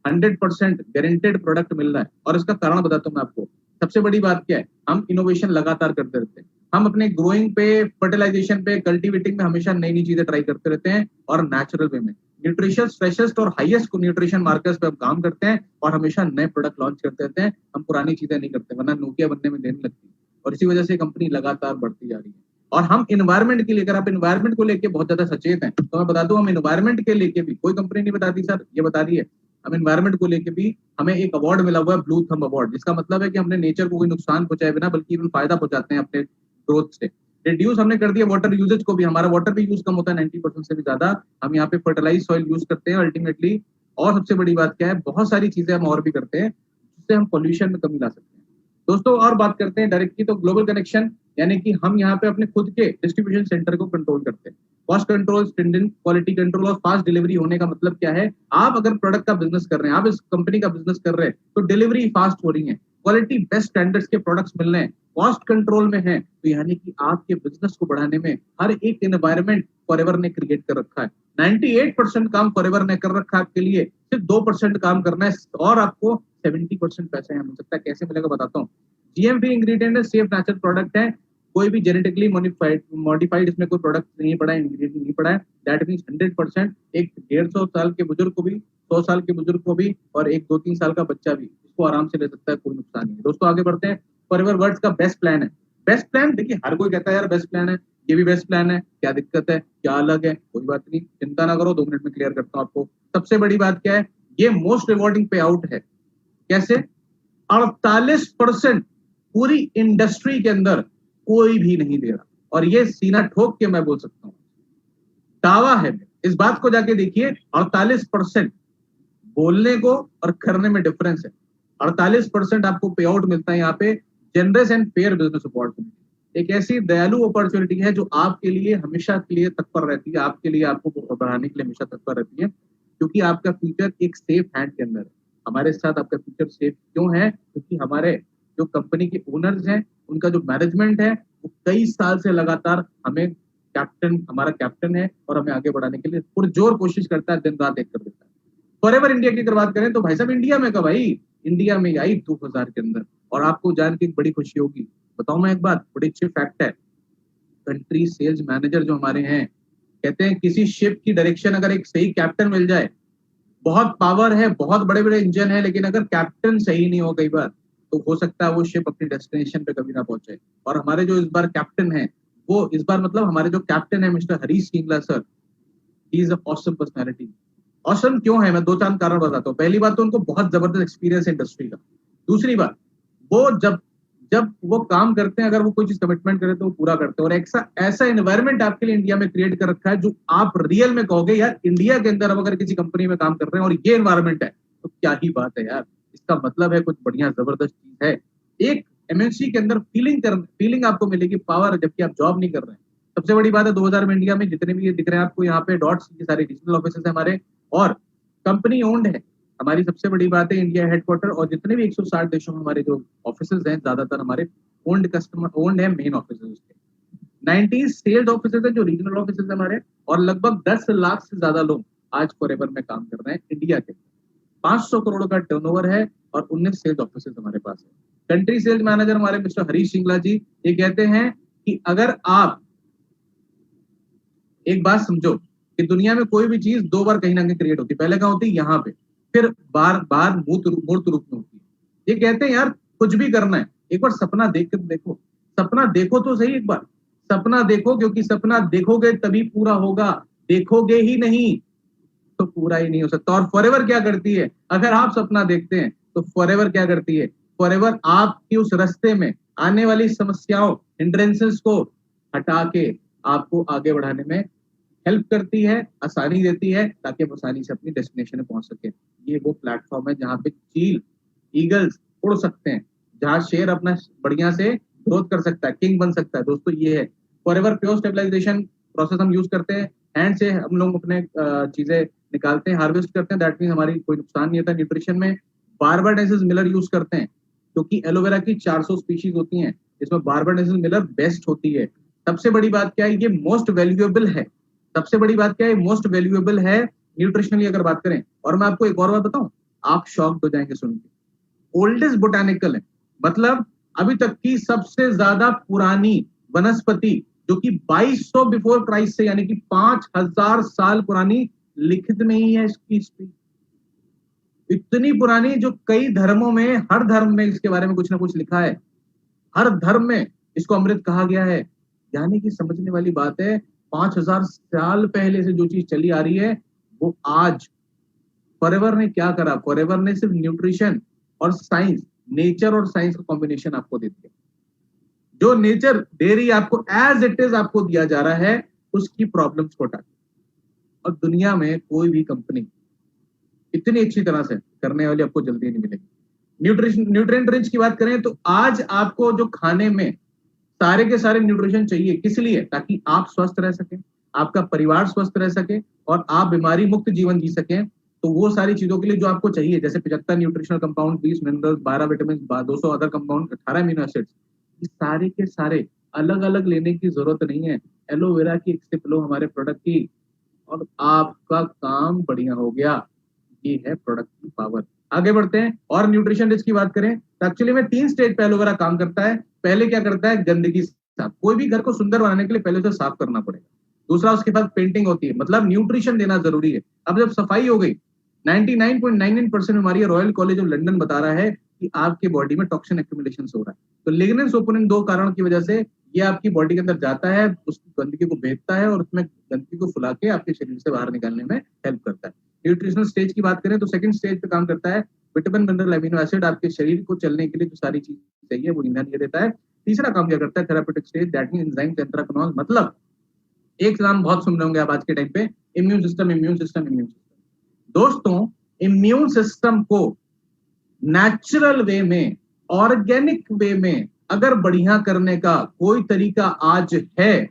100% गारंटेड प्रोडक्ट मिल रहा है। और इसका कारण बताता हूँ मैं आपको। सबसे बड़ी बात क्या है, हम इनोवेशन लगातार करते रहते हैं। हम अपने ग्रोइंग पे, फर्टिलाइजेशन पे, कल्टीवेटिंग में हमेशा नई नई चीजें ट्राई करते रहते हैं और नेचुरल वे में न्यूट्रिशियस, फ्रेशेस्ट और हाईएस्ट न्यूट्रिशन मार्कर्स पे हम काम करते हैं और हमेशा नए प्रोडक्ट लॉन्च करते रहते हैं। हम पुरानी चीजें नहीं करते, वरना नोकिया बनने में देर लगती है। और इसी वजह से कंपनी लगातार बढ़ती जा रही है। और हम इन्वायरमेंट के लिए, अगर आप इन्वायरमेंट को लेके बहुत ज्यादा सचेत हैं तो मैं बता दूं, हम इन्वायरमेंट के लेके भी, कोई कंपनी नहीं बताती सर, ये बता रही है, हम इन्वायरमेंट को लेके भी हमें एक अवार्ड मिला हुआ है, ब्लू थंब अवार्ड, जिसका मतलब है कि हमने नेचर को कोई नुकसान पहुंचाए बिना बल्कि इवन फायदा पहुंचाते हैं अपने ग्रोथ से। रिड्यूस हमने कर दिया वाटर यूजेज को भी, हमारा वाटर भी यूज कम होता है 90% से भी ज्यादा। हम यहाँ पे फर्टिलाइज सॉइल यूज करते हैं अल्टीमेटली। और सबसे बड़ी बात क्या है, बहुत सारी चीजें हम और भी करते हैं जिससे हम पोल्यूशन में कमी ला सकते हैं दोस्तों। और बात करते हैं डायरेक्टली, तो ग्लोबल कनेक्शन, यानी कि हम यहाँ पे अपने खुद के डिस्ट्रीब्यूशन सेंटर को कंट्रोल करते हैं। Cost control, standard quality control और फास्ट डिलीवरी होने का मतलब क्या है, आप अगर प्रोडक्ट का बिजनेस कर रहे हैं, आप इस कंपनी का बिजनेस कर रहे हैं तो डिलीवरी फास्ट हो रही है, क्वालिटी बेस्ट स्टैंडर्ड्स के प्रोडक्ट्स मिल रहे हैं, कॉस्ट कंट्रोल में है, तो यानी कि आपके बिजनेस को बढ़ाने में हर एक एनवायरमेंट फॉरएवर ने क्रिएट कर रखा है। 98% काम फॉरएवर ने कर रखा है आपके लिए, सिर्फ 2% काम करना है और आपको 70% पैसा यहाँ मिल सकता है। कैसे मिलेगा बताता हूँ। जीएमपी इंग्रेडिएंट है, सेफ नेचुरल प्रोडक्ट है, कोई भी जेनेटिकली मॉडिफाइड इसमें कोई प्रोडक्ट नहीं पड़ा है, इंग्रेडिएंट नहीं पड़ा है। दैट मींस 100% एक 150 साल के बुजुर्ग को भी, 100 साल के बुजुर्ग को भी और एक 2-3 साल का बच्चा भी इसको आराम से ले सकता है, कोई नुकसान नहीं है। दोस्तों आगे बढ़ते हैं। फॉरएवर वर्ड्स का बेस्ट प्लान है। बेस्ट प्लान देखिए, हर कोई कहता है यार बेस्ट प्लान है, ये भी बेस्ट प्लान है, क्या दिक्कत है, क्या अलग है, कोई बात नहीं, चिंता ना करो, 2 मिनट में क्लियर करता हूँ आपको। सबसे बड़ी बात क्या है, ये मोस्ट रिवॉर्डिंग पे आउट है। कैसे? 48% पूरी इंडस्ट्री के अंदर कोई भी नहीं दे रहा, और ये सीना ठोक के मैं बोल सकता हूं, दावा है। इस बात को जाके देखिए, 48% बोलने को और करने में डिफरेंस है। 48% आपको पे आउट मिलता है यहाँ पे। Generous and fair business opportunity एक ऐसी दयालु अपॉर्चुनिटी है जो आपके लिए हमेशा के लिए तत्पर रहती है, आपके लिए, आपको बढ़ाने के लिए हमेशा तत्पर रहती है, क्योंकि आपका फ्यूचर एक सेफ हैंड के अंदर है। हमारे साथ आपका फ्यूचर सेफ क्यों है? क्योंकि हमारे जो कंपनी के ओनर्स हैं, उनका जो मैनेजमेंट है, वो कई साल से लगातार हमें हमारा कैप्टन है और हमें आगे बढ़ाने के लिए पुरजोर कोशिश करता है, दिन रात एक कर देता है। फॉरएवर इंडिया की अगर बात करें तो भाई साहब इंडिया में कब आई? इंडिया में आई 2000 के अंदर। और आपको जान के बड़ी खुशी होगी, बताऊं मैं एक बात, बड़ी अच्छी फैक्ट है। कंट्री सेल्स मैनेजर जो हमारे हैं, कहते हैं किसी शिप की डायरेक्शन अगर एक सही कैप्टन मिल जाए, बहुत पावर है, बहुत बड़े बड़े इंजन है, लेकिन अगर कैप्टन सही नहीं हो कई बार, तो हो सकता है वो शिप अपनी डेस्टिनेशन पे कभी ना पहुंचे। और हमारे जो इस बार कैप्टन है, वो इस बार मतलब हमारे जो कैप्टन है mister Harish Singla sir, he is a awesome personality. Awesome क्यों है, मैं 2-4 कारण बताता हूँ। पहली बात तो उनको बहुत जबरदस्त एक्सपीरियंस है इंडस्ट्री का। दूसरी बात, वो जब जब वो काम करते हैं, अगर वो कोई चीज कमिटमेंट करे तो वो पूरा करते हैं। और ऐसा एनवायरमेंट आपके लिए इंडिया में क्रिएट कर रखा है जो आप रियल में कहोगे यार, इंडिया के अंदर हम अगर किसी कंपनी में काम कर रहे हैं और ये एनवायरमेंट है तो क्या ही बात है यार। इसका मतलब है कुछ बढ़िया जबरदस्त चीज है। एक एमएनसी के अंदर फीलिंग आपको मिलेगी, पावर, जबकि आप जॉब नहीं कर रहे हैं। सबसे बड़ी बात है 2000 में इंडिया में जितने भी ये दिख रहे हैं आपको यहाँ पे डॉट्स, ये सारे रीजनल ऑफिस है हमारे, और कंपनी ओन्ड है। हमारी सबसे बड़ी बात है इंडिया हेडक्वार्टर, और जितने भी 160 देशों में हमारे जो ऑफिसेज हैं, ज्यादातर हमारे ओन्ड है मेन ऑफिसेज उसके। 90 सेल्स ऑफिसेज है जो रीजनल ऑफिसेज है हमारे, और लगभग 10 लाख से ज्यादा लोग आज फॉरएवर में काम कर रहे हैं इंडिया के। 500 करोड़ का टर्नओवर है और 19 सेल्स ऑफिसेज हमारे पास है। कंट्री सेल्स मैनेजर हमारे मिस्टर हरीश सिंगला जी, ये कहते हैं कि अगर आप एक बात समझो कि दुनिया में कोई भी चीज 2 बार कहीं ना कहीं क्रिएट होती है, पहले कहाँ होती है? यहाँ पे, फिर बार बार मूर्त रूप में होती है। ये कहते हैं यार कुछ भी करना है, एक बार सपना देख कर देखो, सपना देखो तो सही, एक बार सपना देखो, क्योंकि सपना देखोगे तभी पूरा होगा, देखोगे ही नहीं तो पूरा ही नहीं हो सकता। और फॉरएवर क्या करती है, अगर आप सपना देखते हैं तो फॉरएवर क्या करती है, फॉरएवर आपकी उस रास्ते में आने वाली समस्याओं, हिंड्रेंसेस को हटा के आपको आगे बढ़ाने में हेल्प करती है, आसानी देती है, ताकि आप आसानी से अपनी डेस्टिनेशन में पहुंच सके। ये वो प्लेटफॉर्म है जहाँ पे चील, ईगल्स उड़ सकते हैं, जहाँ शेर अपना बढ़िया से ग्रोथ कर सकता है, किंग बन सकता है। दोस्तों ये है फॉरएवर प्योर स्टेबलाइजेशन प्रोसेस हम यूज करते हैं। हैंड से हम लोग अपने चीजें निकालते हैं, हार्वेस्ट करते हैं, दैट मीन हमारी कोई नुकसान नहीं होता न्यूट्रिशन में। बारबाडेंसिस मिलर यूज करते हैं, क्योंकि एलोवेरा की 400 स्पीशीज होती हैं, इसमें बारबाडेंसिस मिलर बेस्ट होती है। सबसे बड़ी बात क्या है, ये मोस्ट वैल्यूएबल है। सबसे बड़ी बात क्या है, मोस्ट वैल्यूएबल है न्यूट्रिशनली अगर बात करें। और मैं आपको एक और बात बताऊं, आप शॉक्ड हो जाएंगे सुन के, ओल्डेस्ट बोटानिकल है, मतलब अभी तक की सबसे ज्यादा पुरानी वनस्पति, जो कि 2200 बिफोर क्राइस्ट से, यानी कि 5000 साल पुरानी, लिखित में ही है इसकी हिस्ट्री। इतनी पुरानी, जो कई धर्मों में, हर धर्म में इसके बारे में कुछ ना कुछ लिखा है, हर धर्म में इसको अमृत कहा गया है। यानी कि समझने वाली बात है, 5000 साल पहले से जो चीज चली आ रही है, वो आज फॉरएवर ने क्या करा, फॉरएवर ने सिर्फ न्यूट्रिशन और साइंस, नेचर और साइंस का कॉम्बिनेशन आपको दे दिया। जो नेचर दे रही है आपको, एज इट इज आपको दिया जा रहा है, उसकी प्रॉब्लम्स को हटा के। और दुनिया में कोई भी कंपनी इतनी अच्छी तरह से करने वाली आपको जल्दी नहीं मिलेगी। न्यूट्रिशन, न्यूट्रिएंट रिच की बात करें तो आज आपको जो खाने में सारे के सारे न्यूट्रिशन चाहिए, किस लिए? ताकि आप स्वस्थ रह सकें, आपका परिवार स्वस्थ रह सके और आप बीमारी मुक्त जीवन जी सकें। तो वो सारी चीजों के लिए जो आपको चाहिए, जैसे 75 nutritional compound, 20 minerals, 12 vitamin, 200 other compound, 18 amino acids, ये सारे के सारे अलग अलग लेने की जरूरत नहीं है। एलोवेरा की एक सिप लो हमारे प्रोडक्ट की, और आपका काम बढ़िया हो गया। ये है प्रोडक्ट की पावर। आगे बढ़ते हैं और न्यूट्रिशन रिच की बात करें तो एक्चुअली में 3 स्टेज पे एलोवेरा काम करता है। पहले क्या करता है, गंदगी साफ, कोई भी घर को सुंदर बनाने के लिए पहले उसे साफ करना पड़ेगा। दूसरा, उसके बाद पेंटिंग होती है, मतलब न्यूट्रिशन देना जरूरी है। अब जब सफाई हो गई, 99.99% बीमारी, रॉयल कॉलेज ऑफ लंदन बता रहा है कि आपके बॉडी में टॉक्सिन एक्यूमुलेशन हो रहा है। तो लिग्नेंस ओपोनिन 2 कारणों की वजह से ये आपकी बॉडी के अंदर जाता है, उस गंदगी को भेजता है और उसमें गंदगी को फुला के आपके शरीर से बाहर निकालने में हेल्प करता है। न्यूट्रिशनल स्टेज की बात करें तो सेकंड स्टेज पे काम करता है विटामिन, मिनरल, अमीनो एसिड, आपके शरीर को चलने के लिए जो सारी चीज चाहिए वो ईंधन ये देता है। तीसरा काम क्या करता है, therapeutic stage, that mean enzyme, anthracnose, मतलब एक नाम बहुत सुन रहे होंगे आप आज के टाइम पे, immune system, immune system, immune system. दोस्तों, इम्यून सिस्टम को नेचुरल वे में, ऑर्गेनिक वे में अगर बढ़िया करने का कोई तरीका आज है,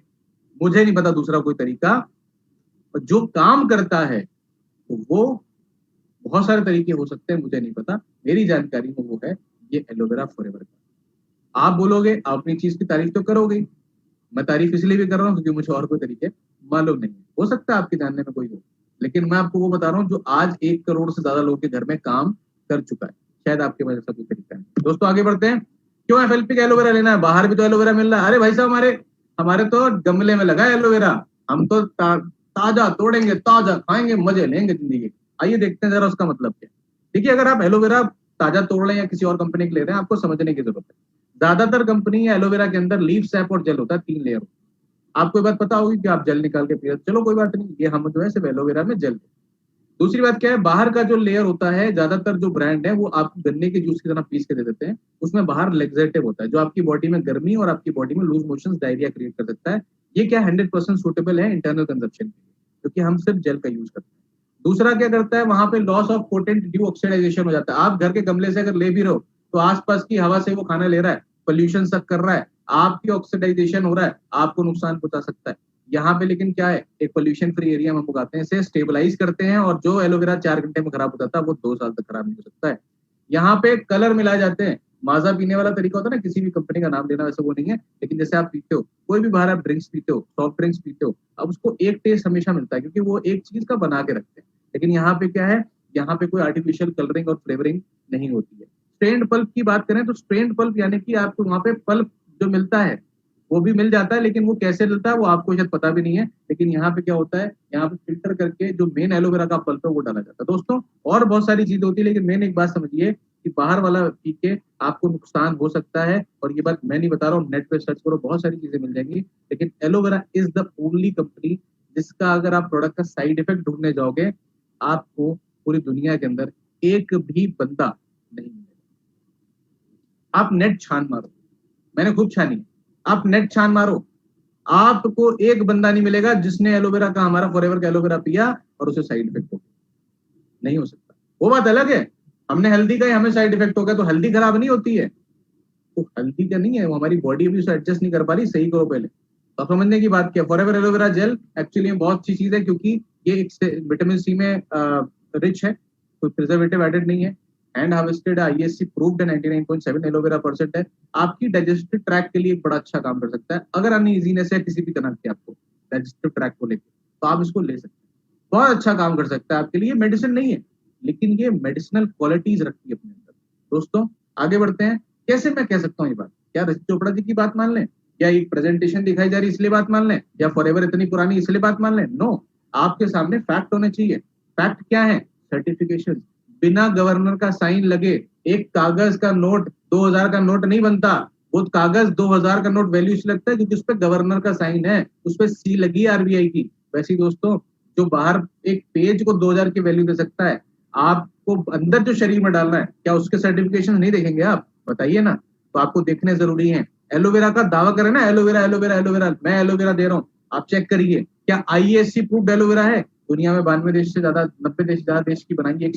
मुझे नहीं पता दूसरा कोई तरीका जो काम करता है, तो वो बहुत सारे तरीके हो सकते हैं, मुझे नहीं पता। मेरी जानकारी में वो है ये एलोवेरा फॉरएवर का। आप बोलोगे, आप अपनी चीज की तारीफ तो करोगे, मैं तारीफ इसलिए भी कर रहा हूँ क्योंकि मुझे और कोई तरीके मालूम नहीं है। हो सकता है आपके जानने में कोई हो, लेकिन मैं आपको वो बता रहा हूँ जो आज 1 करोड़ से ज्यादा लोगों के घर में काम कर चुका है। शायद आपके पास ऐसा कोई तरीका है। दोस्तों आगे बढ़ते हैं। क्यों एफएलपी का एलोवेरा लेना है? बाहर भी तो एलोवेरा मिल रहा है। अरे भाई साहब, हमारे हमारे तो गमले में लगा है एलोवेरा, हम तो ताजा तोड़ेंगे, ताजा खाएंगे, मजे लेंगे जिंदगी। आइए देखते हैं जरा उसका मतलब क्या। देखिए, अगर आप एलोवेरा ताजा तोड़ रहे हैं या किसी और कंपनी के ले रहे हैं, आपको समझने की जरूरत है। ज्यादातर कंपनी या एलोवेरा के अंदर लीफ, सैप और जेल होता है, 3 लेयर। आपको ये बात पता होगी कि आप जेल निकाल के पिए, चलो कोई बात नहीं, ये हम जो है सिर्फ एलोवेरा में जेल। दूसरी बात क्या है, बाहर का जो लेयर होता है, ज्यादातर जो ब्रांड है वो आपको गन्ने के जूस की तरह पीस के दे देते हैं। उसमें बाहर लेग्जेटिव होता है जो आपकी बॉडी में गर्मी और आपकी बॉडी में लूज मोशन, डायरिया क्रिएट कर सकता है। ये क्या 100% सूटेबल है इंटरनल कंजप्शन के लिए, क्योंकि हम सिर्फ जेल का यूज करते हैं। दूसरा क्या करता है, वहां पे loss of potent due oxidisation हो जाता है। आप घर के गमले से अगर ले भी रहो तो आसपास की हवा से वो खाना ले रहा है, पोल्यूशन सक कर रहा है, आपकी ऑक्सीडाइजेशन हो रहा है, आपको नुकसान पहुंचा सकता है। यहाँ पे लेकिन क्या है, एक पोल्यूशन फ्री एरिया में हम उगाते हैं, इसे स्टेबलाइज करते हैं, और जो एलोवेरा 4 घंटे में खराब हो जाता है वो 2 साल तक खराब नहीं हो सकता है। यहाँ पे कलर मिलाए जाते हैं। माजा पीने वाला तरीका होता है ना, किसी भी कंपनी का नाम लेना, वैसे वो नहीं है, लेकिन जैसे आप पीते हो, कोई भी बाहर आप ड्रिंक्स पीते हो, सॉफ्ट ड्रिंक्स पीते हो, अब उसको एक टेस्ट हमेशा मिलता है क्योंकि वो एक चीज का बना के रखते हैं। लेकिन यहाँ पे क्या है, यहाँ पे कोई आर्टिफिशियल कलरिंग और फ्लेवरिंग नहीं होती है। स्ट्रेन्ड पल्प की बात करें तो स्ट्रेन्ड पल्प यानी कि आपको वहां पे पल्प जो मिलता है वो भी मिल जाता है, लेकिन वो कैसे मिलता है वो आपको शायद पता भी नहीं है। लेकिन यहाँ पे क्या होता है, यहाँ पे फिल्टर करके जो मेन एलोवेरा का पल्प है वो डाला जाता है। दोस्तों, और बहुत सारी चीजें होती है, लेकिन मेन एक बात समझिए कि बाहर वाला पी के आपको नुकसान हो सकता है, और ये बात मैं नहीं बता रहा हूँ, नेट पे सर्च करो, बहुत सारी चीजें मिल जाएंगी। लेकिन aloe vera is the only company जिसका अगर आप प्रोडक्ट का साइड इफेक्ट ढूंढने जाओगे, आपको पूरी दुनिया के अंदर एक भी बंदा नहीं मिलेगा। आप नेट छान मारो, मैंने खूब छानी, आप नेट छान मारो, आपको एक बंदा नहीं मिलेगा जिसने एलोवेरा का, हमारा फॉरएवर का एलोवेरा पिया और उसे साइड इफेक्ट हो गया। नहीं हो सकता। वो बात अलग है, हमने हल्दी का, हमें साइड इफेक्ट हो गया तो हल्दी खराब नहीं होती है, तो हल्दी का नहीं है, वो हमारी बॉडी भी उसे एडजस्ट नहीं कर पा रही। सही करो पहले, तो समझने की बात क्या। फॉरएवर एलोवेरा जेल एक्चुअली बहुत अच्छी चीज है, क्योंकि ये एक विटामिन सी में रिच है, कोई प्रिजर्वेटिव एडेड नहीं है, हैंड हार्वेस्टेड, आईएससी प्रूव्ड है, 99.7 एलोवेरा परसेंट है। आपकी डाइजेस्टिव ट्रैक के लिए बड़ा अच्छा काम कर सकता है। अगर अनइजीनेस है किसी भी तरह की आपको डाइजेस्टिव ट्रैक को लेकर, तो आप इसको ले सकते हैं। बहुत अच्छा काम कर सकता है आपके लिए, मेडिसिन नहीं है लेकिन ये मेडिसिनल क्वालिटीज रखती है अपने अंदर। दोस्तों आगे बढ़ते हैं। कैसे मैं कह सकता हूँ ये बात? क्या रजत चोपड़ा जी की बात मान लें, या एक प्रेजेंटेशन दिखाई जा रही इसलिए बात मान लें, या फॉरएवर इतनी पुरानी इसलिए बात मान लें? नो, आपके सामने फैक्ट होने चाहिए। फैक्ट क्या है? सर्टिफिकेशन। बिना गवर्नर का साइन लगे एक कागज का नोट 2000 का नोट नहीं बनता। वो कागज 2000 का नोट वैल्यू इसलिए लगता है क्योंकि उस पर गवर्नर का साइन है, उस पर सी लगी है आरबीआई की। वैसे ही दोस्तों, जो बाहर एक पेज को 2000 की वैल्यू दे सकता है, आपको अंदर जो शरीर में डालना है, क्या उसके सर्टिफिकेशन नहीं देखेंगे आप? बताइए ना। तो आपको देखने जरूरी है। एलोवेरा का दावा करें ना, एलोवेरा एलोवेरा एलोवेरा, मैं एलोवेरा दे रहा हूँ, आप चेक करिए क्या आईएससी प्रूफ एलोवेरा है? दुनिया में 92 देश से ज्यादा, 90 देश ज्यादा देश की बनाई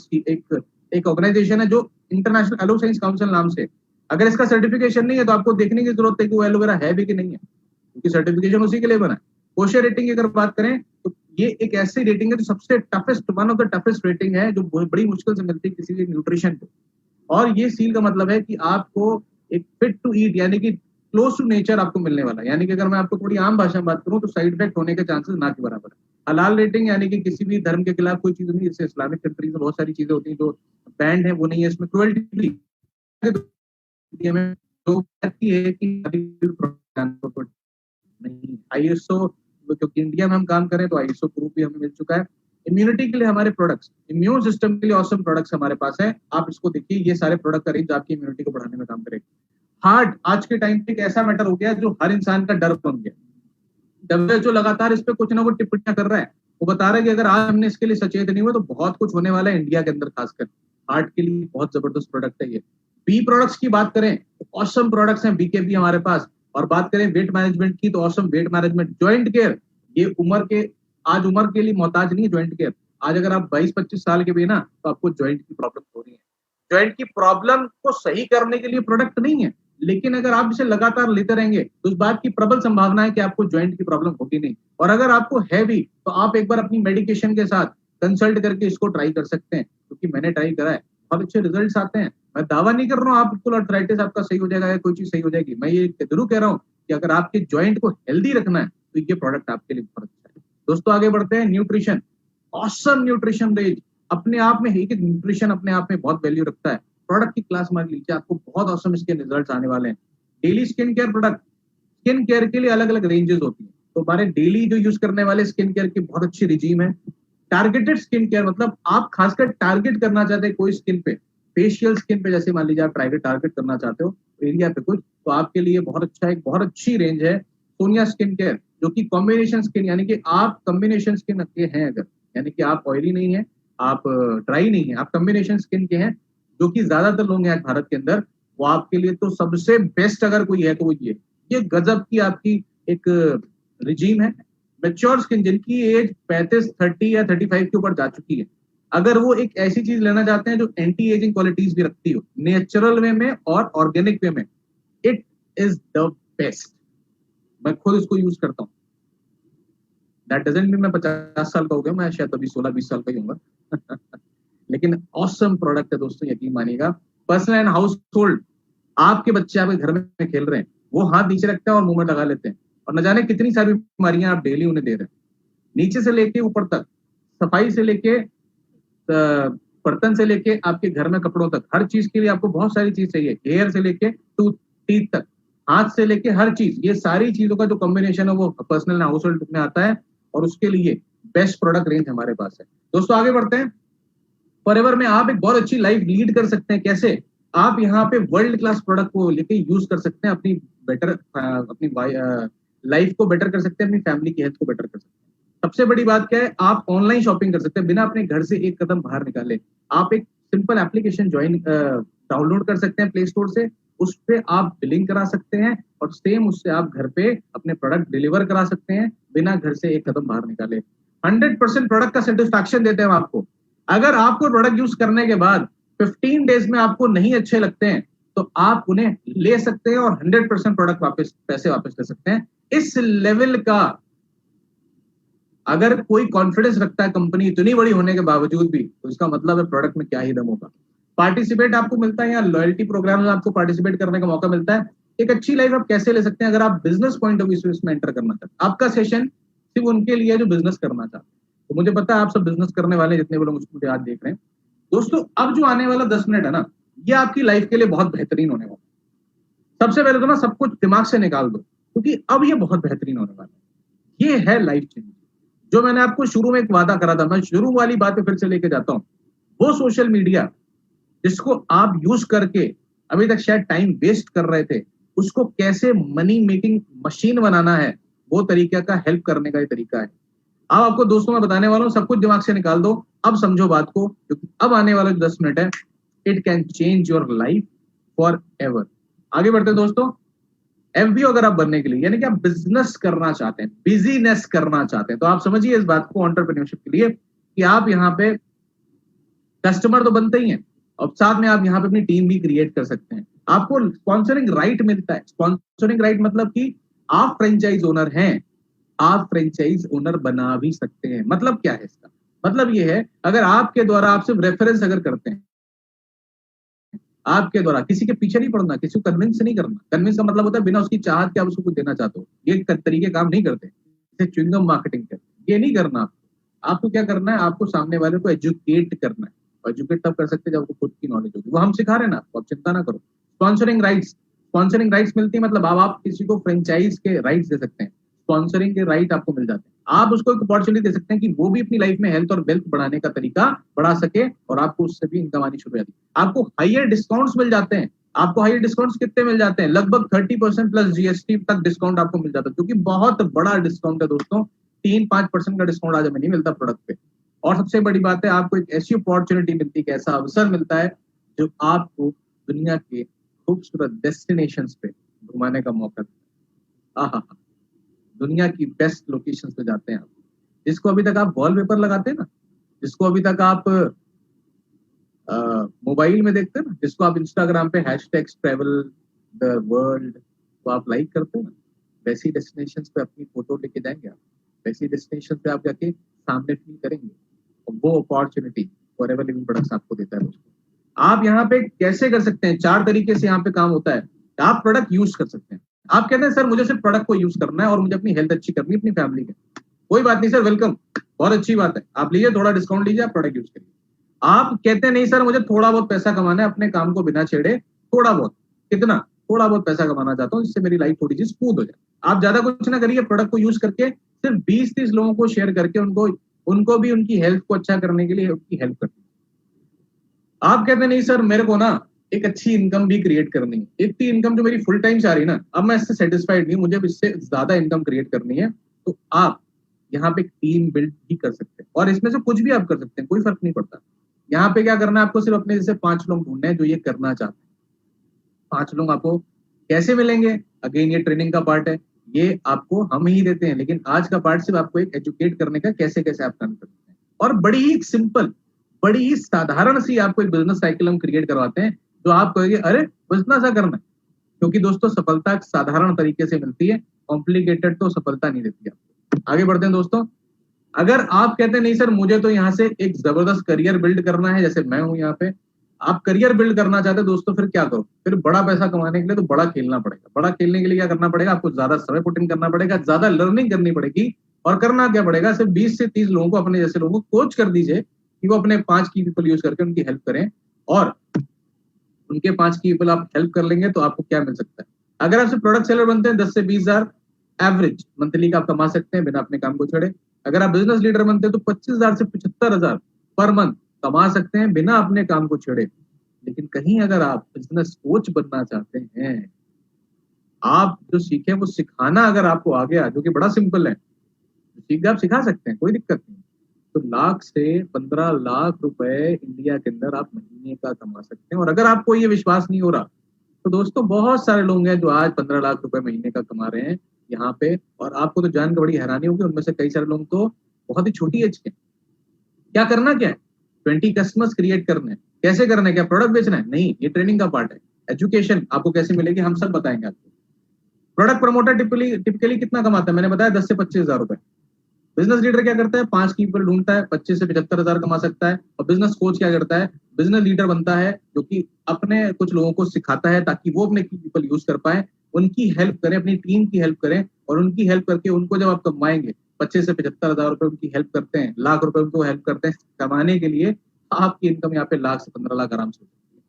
एक ऑर्गेनाइजेशन है जो इंटरनेशनल एलो साइंस काउंसिल नाम से। अगर इसका सर्टिफिकेशन नहीं है तो आपको देखने की जरूरत है कि वो एलोवेरा है भी कि नहीं है, क्योंकि सर्टिफिकेशन उसी के लिए बना है। कोशा रेटिंग की अगर बात करें तो ये एक ऐसी रेटिंग है जो सबसे toughest, one of the toughest rating है, जो बड़ी मुश्किल से मिलती है किसी भी न्यूट्रिशन को। और ये सील का मतलब है कि आपको एक फिट टू ईट यानी कि क्लोज टू नेचर आपको मिलने वाला है। यानी कि अगर मैं आपको थोड़ी आम भाषा में बात करूं तो साइड इफेक्ट होने के चांसेस ना के बराबर है। हलाल रेटिंग यानी कि किसी भी धर्म के खिलाफ कोई चीज नहीं, जैसे इस्लामिक कंट्रीज में बहुत सारी चीजें होती हैं जो बैंड है, वो नहीं है इसमें। क्रुएल्टी में जो कहती है कि नहीं, आईएसओ, क्योंकि इंडिया में हम काम करें तो आईएसओ प्रूफ भी हमें मिल चुका है। इम्यूनिटी के लिए हमारे प्रोडक्ट्स, इम्यून सिस्टम के लिए ऑसम प्रोडक्ट्स हमारे पास है। आप इसको देखिए, ये सारे प्रोडक्ट का रेंज आपकी इम्यूनिटी को बढ़ाने में काम करेगा। हार्ट आज के टाइम पे एक ऐसा मैटर हो गया जो हर इंसान का डर बन गया। WHO लगातार इस पे कुछ ना कुछ टिप्पणियां कर रहा है। वो बता रहा है कि अगर आज हमने इसके लिए सचेत नहीं हुआ तो बहुत कुछ होने वाला है इंडिया के अंदर। खासकर हार्ट के लिए बहुत जबरदस्त प्रोडक्ट है ये। बी प्रोडक्ट्स की बात करें तो ऑसम प्रोडक्ट्स हैं बीकेबी हमारे पास। और बात करें वेट मैनेजमेंट की तो awesome weight management. Joint care, ये आज उम्र के लिए मोहताज नहीं है जॉइंट केयर। आज अगर आप 22-25 साल के भी ना तो आपको जॉइंट की प्रॉब्लम हो रही है। जॉइंट की प्रॉब्लम को सही करने के लिए प्रोडक्ट नहीं है, लेकिन अगर आप इसे लगातार लेते रहेंगे तो उस बात की प्रबल संभावना है कि आपको जॉइंट की प्रॉब्लम होगी नहीं। और अगर आपको है भी तो आप एक बार अपनी मेडिकेशन के साथ कंसल्ट करके इसको ट्राई कर सकते हैं, क्योंकि मैंने ट्राई करा है, बहुत अच्छे रिजल्ट्स आते हैं। मैं दावा नहीं कर रहा हूँ आप बिल्कुल आर्थराइटिस आपका सही हो जाएगा या कोई चीज सही हो जाएगी। मैं ये जरूर कह रहा हूँ कि अगर आपके जॉइंट को हेल्दी रखना है तो ये प्रोडक्ट आपके लिए बहुत अच्छा है। दोस्तों आगे बढ़ते हैं। Nutrition, awesome nutrition range. अपने आप में एक न्यूट्रिशन अपने आप में बहुत वैल्यू रखता है। प्रोडक्ट की क्लास मान लीजिए, आपको बहुत ऑसम इसके रिजल्ट्स आने वाले हैं। Daily skin care product, skin care के लिए अलग अलग रेंजेस होती है, तो हमारे डेली जो यूज करने वाले स्किन केयर की बहुत अच्छी रिजीम है। टारगेटेड स्किन केयर मतलब आप खासकर टारगेट करना चाहते हैं कोई स्किन पे, फेशियल स्किन पे, जैसे मान लीजिए आप टारगेट करना चाहते हो एरिया पे कुछ, तो आपके लिए बहुत अच्छा एक बहुत अच्छी रेंज है सोनिया स्किन केयर, जो कि कॉम्बिनेशन स्किन, यानी कि आप कॉम्बिनेशन स्किन के हैं अगर, यानी कि आप ऑयली नहीं है, आप ड्राई नहीं है, आप कॉम्बिनेशन स्किन के हैं, जो कि ज्यादातर लोग हैं आज भारत के अंदर, वो आपके लिए तो सबसे बेस्ट अगर कोई है तो वो ये गजब की आपकी एक रिजीम है। मेच्योर स्किन जिनकी एज 35, 30 या 35 के ऊपर जा चुकी है, अगर वो एक ऐसी चीज लेना चाहते हैं जो एंटी एजिंग क्वालिटीज भी रखती हो, नेचुरल वे में और ऑर्गेनिक वे में, इट इज द बेस्ट। मैं खुद इसको यूज करता हूँ। दैट डजंट मीन मैं 50 साल का हो गया, मैं शायद अभी 16-20 साल का ही होऊंगा लेकिन ऑसम प्रोडक्ट है दोस्तों, यकीन मानिएगा। पर्सनल एंड हाउस होल्ड, आपके बच्चे आपके घर में खेल रहे हैं, वो हाथ नीचे रखते हैं और मुंह में लगा लेते हैं, और न जाने कितनी सारी बीमारियां आप डेली उन्हें दे रहे हैं, नीचे से लेके ऊपर तक, सफाई से लेके बर्तन से लेके आपके घर में कपड़ों तक, हर चीज के लिए आपको बहुत सारी चीज चाहिए, हेयर से लेके टूथ टीथ तक, हाथ से लेके हर चीज, ये सारी चीजों का जो कॉम्बिनेशन है वो पर्सनल हाउस होल्ड में आता है, और उसके लिए बेस्ट प्रोडक्ट रेंज हमारे पास है। दोस्तों आगे बढ़ते हैं। फॉरएवर में आप एक बहुत अच्छी लाइफ लीड कर सकते हैं। कैसे? आप यहाँ पे वर्ल्ड क्लास प्रोडक्ट को लेके यूज कर सकते हैं, अपनी लाइफ को बेटर कर सकते हैं, अपनी फैमिली की हेल्थ को बेटर कर सकते हैं। सबसे बड़ी बात क्या है? आप ऑनलाइन शॉपिंग कर सकते हैं बिना अपने घर से एक कदम बाहर निकाले। आप एक सिंपल एप्लीकेशन डाउनलोड कर सकते हैं प्ले स्टोर से, उस पे आप बिलिंग करा सकते हैं, और सेम उससे आप घर पे अपने प्रोडक्ट डिलीवर करा सकते हैं बिना घर से एक कदम बाहर निकाले। 100% प्रोडक्ट का सेटिस्फैक्शन देते हैं हम आपको। अगर आपको प्रोडक्ट यूज करने के बाद 15 डेज में आपको नहीं अच्छे लगते हैं तो आप उन्हें ले सकते हैं और 100% प्रोडक्ट पैसे वापस ले सकते हैं। इस लेवल का अगर कोई कॉन्फिडेंस रखता है कंपनी इतनी बड़ी होने के बावजूद भी, तो इसका मतलब है प्रोडक्ट में क्या ही दम होगा। पार्टिसिपेट आपको मिलता है, या लॉयल्टी प्रोग्राम में आपको पार्टिसिपेट करने का मौका मिलता है। एक अच्छी लाइफ आप कैसे ले सकते हैं? अगर आप बिजनेस पॉइंट ऑफ व्यू से इसमें एंटर करना चाहते हैं, आपका सेशन सिर्फ उनके लिए जो बिजनेस करना चाहते हैं, तो मुझे पता है आप सब बिजनेस करने वाले जितने भी लोग मुझे आज देख रहे हैं दोस्तों, अब जो आने वाला 10 मिनट है ना, ये आपकी लाइफ के लिए बहुत बेहतरीन होने वाला है। सबसे पहले तो ना सब कुछ दिमाग से निकाल दो, क्योंकि अब ये बहुत बेहतरीन होने वाला है। ये है लाइफ चेंज। जो मैंने आपको शुरू में एक वादा करा था, मैं शुरू वाली बातें फिर से लेके जाता हूँ। वो सोशल मीडिया जिसको आप यूज करके अभी तक शायद टाइम वेस्ट कर रहे थे, उसको कैसे मनी मेकिंग मशीन बनाना है, वो तरीका का हेल्प करने का ये तरीका है। अब आपको दोस्तों मैं बताने वाला हूँ, सब कुछ दिमाग से निकाल दो, अब समझो बात को, क्योंकि अब आने वाला जो 10 मिनट है, it can change your life for ever. आगे बढ़ते हैं दोस्तों। एमबीओ अगर आप बनने के लिए, यानी कि आप बिजनेस करना चाहते हैं, बिजीनेस करना चाहते हैं, तो आप समझिए इस बात को एंटरप्रेन्योरशिप के लिए कि आप यहाँ पे कस्टमर तो बनते ही हैं, और साथ में आप यहाँ पे अपनी टीम भी क्रिएट कर सकते हैं। आपको स्पॉन्सरिंग राइट मिलता है। स्पॉन्सरिंग राइट मतलब कि आप फ्रेंचाइज ओनर हैं, आप फ्रेंचाइज ओनर बना भी सकते हैं। मतलब क्या है इसका? मतलब ये है, अगर आपके द्वारा आप सिर्फ रेफरेंस अगर करते हैं, आपके द्वारा किसी के पीछे नहीं पड़ना, किसी को कन्विंस नहीं करना। कन्विंस का मतलब होता है बिना उसकी चाहत के आप उसको कुछ देना चाहते हो। ये तरीके काम नहीं करते, इसे च्युइंगम मार्केटिंग करते। ये नहीं करना आपको। आपको क्या करना है? आपको सामने वाले को एजुकेट करना है। और एजुकेट तब कर सकते हैं जब आपको खुद की नॉलेज होगी। वो हम सिखा रहे हैं ना आपको, आप चिंता ना करो। स्पॉन्सरिंग राइट्स मिलती है, मतलब आप किसी को फ्रेंचाइज के राइट्स दे सकते हैं, स्पॉन्सरिंग के राइट आपको मिल जाते हैं। आप उसको एक अपॉर्चुनिटी दे सकते हैं कि वो भी अपनी लाइफ में हेल्थ और वेल्थ बढ़ाने का तरीका बढ़ा सके, और आपको उससे भी इनकम आनी शुरू हो जाती है। आपको हायर डिस्काउंट्स मिल जाते हैं। आपको हायर डिस्काउंट्स कितने मिल जाते हैं? लगभग 30% प्लस जीएसटी तक डिस्काउंट आपको मिल जाता है, क्योंकि बहुत बड़ा डिस्काउंट है दोस्तों। 3-5% का डिस्काउंट आज हमें नहीं मिलता प्रोडक्ट पे। और सबसे बड़ी बात है, आपको एक ऐसी अपॉर्चुनिटी मिलती है, ऐसा अवसर मिलता है जो आपको दुनिया के खूबसूरत डेस्टिनेशंस पे घुमाने का मौका देता है। आहा, दुनिया की बेस्ट लोकेशंस पे जाते हैं आप, जिसको अभी तक आप वॉलपेपर लगाते हैं ना, जिसको अभी तक आप मोबाइल में देखते हैं ना, जिसको आप इंस्टाग्राम पे हैशटैग ट्रैवल द वर्ल्ड तो आप लाइक करते हैं ना, वैसी डेस्टिनेशंस पे अपनी फोटो लेके जाएंगे आप, वैसी डेस्टिनेशन पे आप जाके सामने फील करेंगे। और वो अपॉर्चुनिटी फॉरएवर लिविंग प्रोडक्ट्स आपको देता है दोस्तों। आप यहाँ पे कैसे कर सकते हैं? 4 तरीके से यहाँ पे काम होता है। आप प्रोडक्ट यूज कर सकते हैं। आप कहते हैं सर मुझे सिर्फ प्रोडक्ट को यूज करना है और मुझे अपनी हेल्थ अच्छी करनी है अपनी फैमिली में। कोई बात नहीं सर, वेलकम, बहुत अच्छी बात है। आप लीजिए, थोड़ा डिस्काउंट लीजिए, आप प्रोडक्ट यूज करिए। आप कहते हैं नहीं सर मुझे थोड़ा बहुत पैसा कमाना है, अपने काम को बिना छेड़े, थोड़ा बहुत, कितना? थोड़ा बहुत पैसा कमाना चाहता हूँ जिससे मेरी लाइफ थोड़ी सी स्मूथ हो जाए। आप ज्यादा कुछ ना करिए, प्रोडक्ट को यूज करके सिर्फ 20-30 लोगों को शेयर करके उनको भी उनकी हेल्थ को अच्छा करने के लिए उनकी हेल्प करनी। आप कहते हैं नहीं सर मेरे को ना एक अच्छी इनकम भी क्रिएट करनी है, इतनी इनकम जो मेरी फुल टाइम से आ रही है ना, अब मैं इससे सेटिस्फाइड नहीं, मुझे इससे ज्यादा इनकम क्रिएट करनी है। तो आप यहाँ पे टीम बिल्ड भी कर सकते हैं, और इसमें से कुछ भी आप कर सकते हैं, कोई फर्क नहीं पड़ता। यहाँ पे क्या करना है आपको? सिर्फ अपने जैसे 5 लोग ढूंढने हैं जो ये करना चाहते हैं। 5 लोग आपको कैसे मिलेंगे? अगेन ये ट्रेनिंग का पार्ट है, ये आपको हम ही देते हैं, लेकिन आज का पार्ट सिर्फ आपको एक एजुकेट करने का, कैसे कैसे आप काम करते हैं। और बड़ी ही सिंपल, बड़ी ही साधारण सी आपको एक बिजनेस साइकिल हम क्रिएट करवाते हैं, जो आप कहेंगे अरे बिजनेस सा करना है। क्योंकि दोस्तों सफलता साधारण तरीके से मिलती है, कॉम्प्लिकेटेड तो सफलता नहीं देती आपको। आगे बढ़ते हैं दोस्तों। अगर आप कहते हैं नहीं सर मुझे तो यहाँ से एक जबरदस्त करियर बिल्ड करना है, जैसे मैं हूँ यहाँ पे, आप करियर बिल्ड करना चाहते हैं दोस्तों, फिर क्या करो? फिर बड़ा पैसा कमाने के लिए तो बड़ा खेलना पड़ेगा। बड़ा खेलने के लिए क्या करना पड़ेगा? आपको ज्यादा समय पुट इन करना पड़ेगा, ज्यादा लर्निंग करनी पड़ेगी। और करना क्या पड़ेगा? सिर्फ 20 से 30 लोगों को, अपने जैसे लोगों को कोच कर दीजिए कि वो अपने 5 की पीपल यूज करके उनकी हेल्प करें, और उनके 5 की पीपल आप हेल्प कर लेंगे तो आपको क्या मिल सकता है? अगर आप प्रोडक्ट सेलर बनते हैं, 10 से 20 हजार एवरेज मंथली का आप कमा सकते हैं बिना अपने काम को छोड़े। अगर आप बिजनेस लीडर बनते हैं तो 25,000 से 75,000 पर मंथ कमा सकते हैं बिना अपने काम को छेड़े। लेकिन कहीं अगर आप बिजनेस कोच बनना चाहते हैं, आप जो सीखे वो सिखाना अगर आपको आ गया, जो कि बड़ा सिंपल है, सीख गए आप सिखा सकते हैं, कोई दिक्कत नहीं। तो लाख से 15 लाख रुपए इंडिया के अंदर आप महीने का कमा सकते हैं। और अगर आपको ये विश्वास नहीं हो रहा, तो दोस्तों बहुत सारे लोग हैं जो आज 15 लाख रुपए महीने का कमा रहे हैं यहाँ पे, और आपको तो जानकर बड़ी हैरानी होगी, उनमें से कई सारे लोग तो बहुत ही छोटी एज के। क्या करना क्या है? 20 कस्टमर्स क्रिएट करने हैं। कैसे करना है? क्या प्रोडक्ट बेचना है? नहीं, ये ट्रेनिंग का पार्ट है। एजुकेशन आपको कैसे मिलेगी हम सब बताएंगे आपको। प्रोडक्ट प्रमोटर टिपिकली कितना कमाता है? मैंने बताया 10 से 25,000 रुपए। बिजनेस लीडर क्या करता है? 5 की पीपल ढूंढता है, 25 से 75,000 कमा सकता है। और बिजनेस कोच क्या करता है? बिजनेस लीडर बनता है, जो कि अपने कुछ लोगों को सिखाता है ताकि वो अपने की पीपल यूज कर पाए, उनकी हेल्प करें, अपनी टीम की हेल्प करें, और उनकी हेल्प करके उनको जब आप कमाएंगे 25 से 75 हजार रुपए उनकी हेल्प करते हैं, लाख रुपए उनको हेल्प करते हैं कमाने के लिए, आपकी इनकम यहाँ पे लाख से 15 लाख आराम से हो सकती है।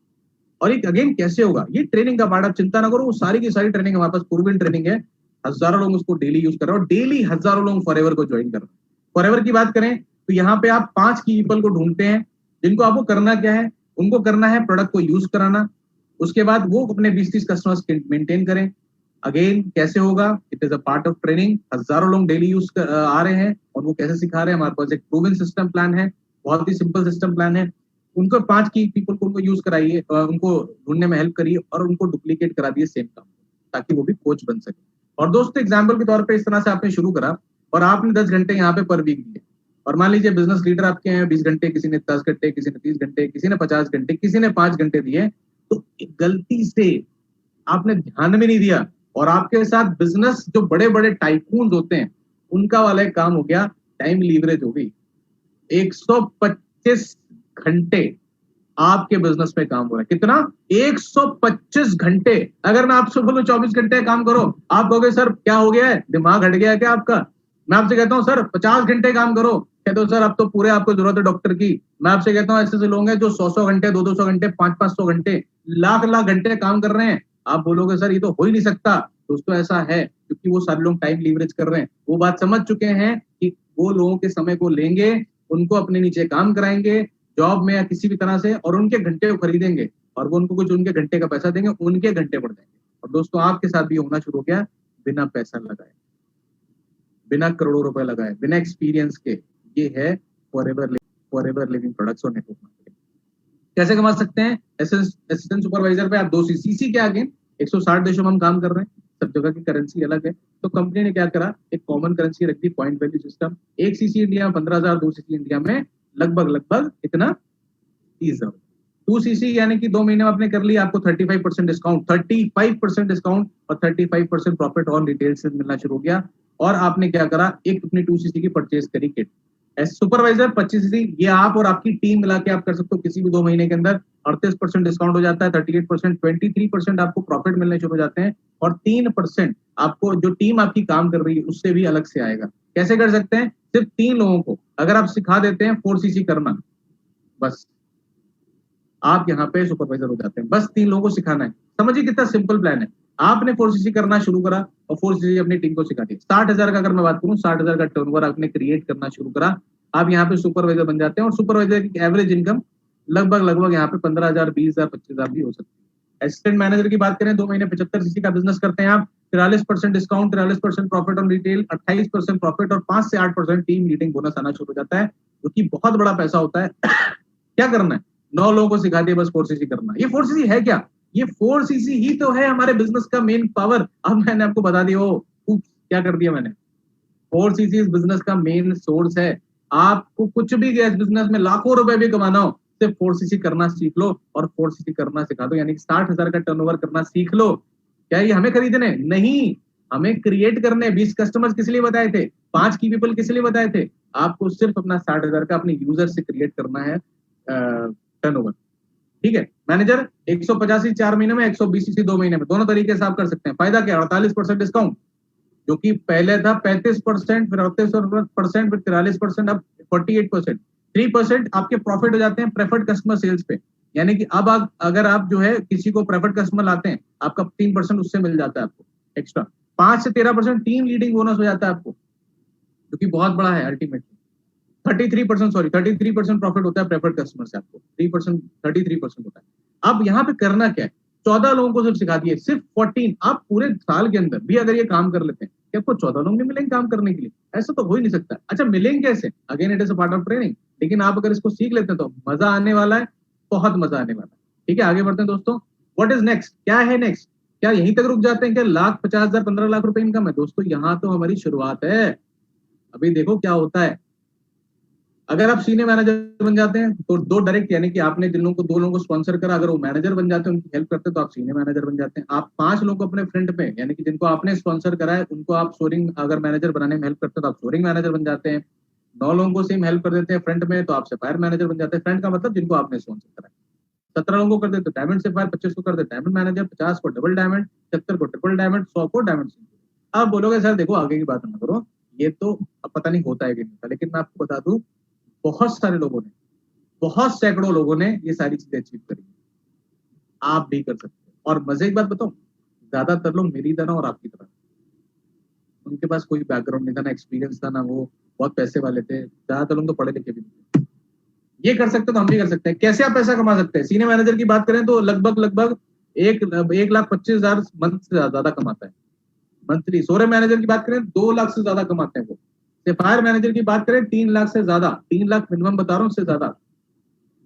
और एक अगेन कैसे होगा, ये ट्रेनिंग का पार्ट, आप चिंता ना करो, वो सारी की सारी ट्रेनिंग हमारे पास प्रूवन ट्रेनिंग है, हजारों लोग उसको डेली यूज कर रहे हैं और डेली हजारों लोग फॉरएवर को ज्वाइन कर रहे हैं। फॉरएवर की बात करें तो यहाँ पे आप 5 की पीपल को ढूंढते हैं, जिनको आपको करना क्या है, उनको करना है प्रोडक्ट को यूज कराना, उसके बाद वो अपने 20-30 कस्टमर्स मेंटेन करें। अगेन कैसे होगा, it is a part of training, हजारों लोग डेली यूज आ रहे हैं और वो कैसे सिखा रहे हैं, हमारे पास एक प्रूवन सिस्टम प्लान है, बहुत ही सिंपल सिस्टम प्लान है। उनको 5 की पीपल को उनको यूज कराइए, उनको ढूंढने में हेल्प करिए और उनको डुप्लीकेट करा दिए सेम काम, ताकि वो भी कोच बन सके। और दोस्तों एग्जाम्पल के तौर पे इस तरह से आपने शुरू करा और आपने 10 घंटे यहाँ पे पर वीक दिए, और मान लीजिए बिजनेस लीडर आपके हैं 20 घंटे, किसी ने 10 घंटे, किसी ने 30 घंटे, किसी ने 50 घंटे, किसी ने 5 घंटे दिए, तो गलती से आपने ध्यान में नहीं दिया और आपके साथ बिजनेस जो बड़े बड़े टाइकून होते हैं उनका वाला एक काम हो गया, टाइम लीवरेज हो गई। 125 घंटे आपके बिजनेस में काम हो रहा है, कितना, 125 घंटे। अगर मैं आपसे बोलूं 24 घंटे काम करो, आप कहोगे सर क्या हो गया है, दिमाग हट गया है क्या आपका। मैं आपसे कहता हूं सर 50 घंटे काम करो, कहते हो सर अब तो पूरे आपको जरूरत है डॉक्टर की। मैं आपसे कहता हूं ऐसे लोग हैं जो 100-100 घंटे, 200-200 घंटे, 500-500 घंटे, लाख-लाख घंटे काम कर रहे हैं। आप बोलोगे सर ये तो हो ही नहीं सकता। दोस्तों ऐसा है क्योंकि वो सारे लोग टाइम लीवरेज कर रहे हैं, वो बात समझ चुके हैं कि वो लोगों के समय को लेंगे, उनको अपने नीचे काम कराएंगे जॉब में या किसी भी तरह से, और उनके घंटे को खरीदेंगे और वो उनको कुछ उनके घंटे का पैसा देंगे, उनके घंटे बढ़ जाएंगे। और दोस्तों आपके साथ भी होना शुरू हो गया, बिना पैसा लगाए, बिना करोड़ों रुपए लगाए, बिना एक्सपीरियंस के। ये है फॉरएवर लिविंग प्रोडक्ट्स और नेटवर्क मार्केटिंग। कैसे कमा सकते हैं, असिस्टेंट सुपरवाइजर पे आप 2 सीसी के आगे 160 देशों में हम काम कर रहे हैं, सब जगह की करेंसी अलग है, तो कंपनी ने क्या करा, एक कॉमन करेंसी रख दी, point value system. 1 CC India में 15,000, 2 सीसी इंडिया में लगभग इतना 30,000। 2 सीसी यानी कि 2 महीने में आपने कर लिया, आपको 35% डिस्काउंट, 35% डिस्काउंट और 35% प्रॉफिट ऑन रिटेल से मिलना शुरू हो गया। और आपने क्या करा, एक अपनी 2 सीसी की परचेज करी किट। सुपरवाइजर 25 सीसी, ये आप और आपकी टीम मिला के आप कर सकते हो किसी भी 2 महीने के अंदर। 38% डिस्काउंट हो जाता है, 38%, 23% आपको प्रॉफिट मिलने शुरू हो जाते हैं और 3% आपको जो टीम आपकी काम कर रही है उससे भी अलग से आएगा। कैसे कर सकते हैं, सिर्फ 3 लोगों को अगर आप सिखा देते हैं 4 सीसी करना, बस आप यहाँ पे सुपरवाइजर हो जाते हैं। बस 3 लोगों को सिखाना है, समझिए कितना सिंपल प्लान है। आपने 4 सीसी करना शुरू करा और 4 सीसी अपनी टीम को सिखा दी। 60,000 का अगर मैं बात करूं, 60,000 का टर्नओवर आपने क्रिएट करना शुरू करा, आप यहाँ पे सुपरवाइजर बन जाते हैं और सुपरवाइजर की एवरेज इनकम लगभग यहाँ पे 15,000, 20,000, 25,000 भी हो सकती है। असिस्टेंट मैनेजर की बात करें, 2 महीने 75 सीसी का बिजनेस करते हैं आप, 43% discount, 43% profit on retail, 28% profit और 5 से 8% टीम लीडिंग बोनस आना शुरू हो जाता है, जो कि बहुत बड़ा पैसा होता है। क्या करना है, 9 लोगों को सिखा दिया, बस 4 सीसी करना। ये 4 सीसी है क्या, ये 4 सीसी ही तो है हमारे बिजनेस का मेन पावर। अब मैंने आपको बता दिया, क्या कर दिया मैंने, 4 सीसी इस बिजनेस का मेन सोर्स है। आपको कुछ भी इस बिजनेस में लाखों रुपए भी कमाना हो, सिर्फ 4 सीसी करना सीख लो और 4 सीसी करना सिखा दो, यानी 60,000 का टर्नओवर करना सीख लो। क्या ये हमें खरीदने नहीं, हमें क्रिएट करने। 20 कस्टमर्स किस लिए बताए थे, 5 की पीपल किस लिए बताए थे, आपको सिर्फ अपना 60,000 का अपने यूजर से क्रिएट करना है टर्नओवर। ठीक है, मैनेजर 185 4 महीने में, 120 2 महीने में, दोनों तरीके से आप कर सकते हैं। फायदा क्या, 48% डिस्काउंट, जो कि पहले था 35%, फिर 38%, फिर 43%, अब 48%। 3% आपके प्रॉफिट हो जाते हैं प्रेफर्ड कस्टमर सेल्स पे, यानी कि अब अगर आप जो है किसी को प्रेफर्ड कस्टमर लाते हैं, आपका 3% उससे मिल जाता है आपको एक्स्ट्रा। 5 से 13% टीम लीडिंग बोनस हो जाता है आपको, जो कि बहुत बड़ा है अल्टीमेटली। 33% प्रॉफिट होता है प्रेफर्ड कस्टमर से आपको, 3%, 33% होता है। अब यहाँ पे करना क्या है, 14 लोगों को सिर्फ सिखा दिए, सिर्फ 14। आप पूरे साल के अंदर भी अगर ये काम कर लेते हैं, कि आपको 14 लोग नहीं मिलेंगे काम करने के लिए, ऐसा तो हो ही नहीं सकता। अच्छा मिलेंगे कैसे, again it is a part of training, लेकिन आप अगर इसको सीख लेते हैं तो मजा आने वाला है, बहुत मजा आने वाला है। ठीक है, आगे बढ़ते हैं दोस्तों। व्हाट इज नेक्स्ट, क्या है नेक्स्ट, क्या यहीं तक रुक जाते हैं, क्या 1,50,000, 15 लाख रुपए इनकम है? दोस्तों यहाँ तो हमारी शुरुआत है, अभी देखो क्या होता है। अगर आप सीनियर मैनेजर बन जाते हैं तो 2 डायरेक्ट, यानी कि आपने जिन लोगों को 2 लोगों को स्पॉन्सर करा, अगर वो मैनेजर बन जाते हैं, उनकी हेल्प करते हैं, तो आप सीनियर मैनेजर बन जाते हैं। आप 5 लोगों को अपने फ्रंट पे, यानी कि जिनको आपने स्पॉन्सर करा है, उनको आप सोरिंग अगर मैनेजर बनाने में हेल्प करते हैं तो आप सोरिंग मैनेजर बन जाते हैं। 9 लोगों को सेम हेल्प कर देते हैं फ्रंट में, तो आप सप्लायर मैनेजर बन जाते हैं। फ्रंट का मतलब जिनको आपने स्पॉन्सर करा है। 17 लोगों को कर देते डायमंड सप्लायर, 25 को कर देते डायमंड मैनेजर, 50 को डबल डायमंड, 70 को ट्रिपल डायमंड, 100 को डायमंड। आप बोलोगे सर देखो आगे की बात ना करो, ये तो अब पता नहीं होता है कि नहीं होता, लेकिन मैं आपको बता दूं बहुत सारे लोगों ने, बहुत सैकड़ों लोगों ने ये सारी चीजें अचीव करी। आप भी कर सकते हैं। और मजे की बात बताऊं, ज्यादातर लोग मेरी तरह और आपकी तरह, उनके पास कोई बैकग्राउंड नहीं था, ना एक्सपीरियंस था, ना वो बहुत पैसे वाले थे, ज्यादातर लोग तो पढ़े लिखे भी नहीं थे। ये कर सकते तो हम भी कर सकते हैं। कैसे आप पैसा कमा सकते हैं? सीनियर मैनेजर की बात करें तो लगभग लगभग 1,25,000 मंथ से ज्यादा कमाता है मंथली। सोरे मैनेजर की बात करें 2 लाख से ज्यादा कमाते हैं वो। फायर मैनेजर की बात करें 3 लाख से ज्यादा, 3 लाख मिनिमम बता रहा हूँ, उससे ज्यादा।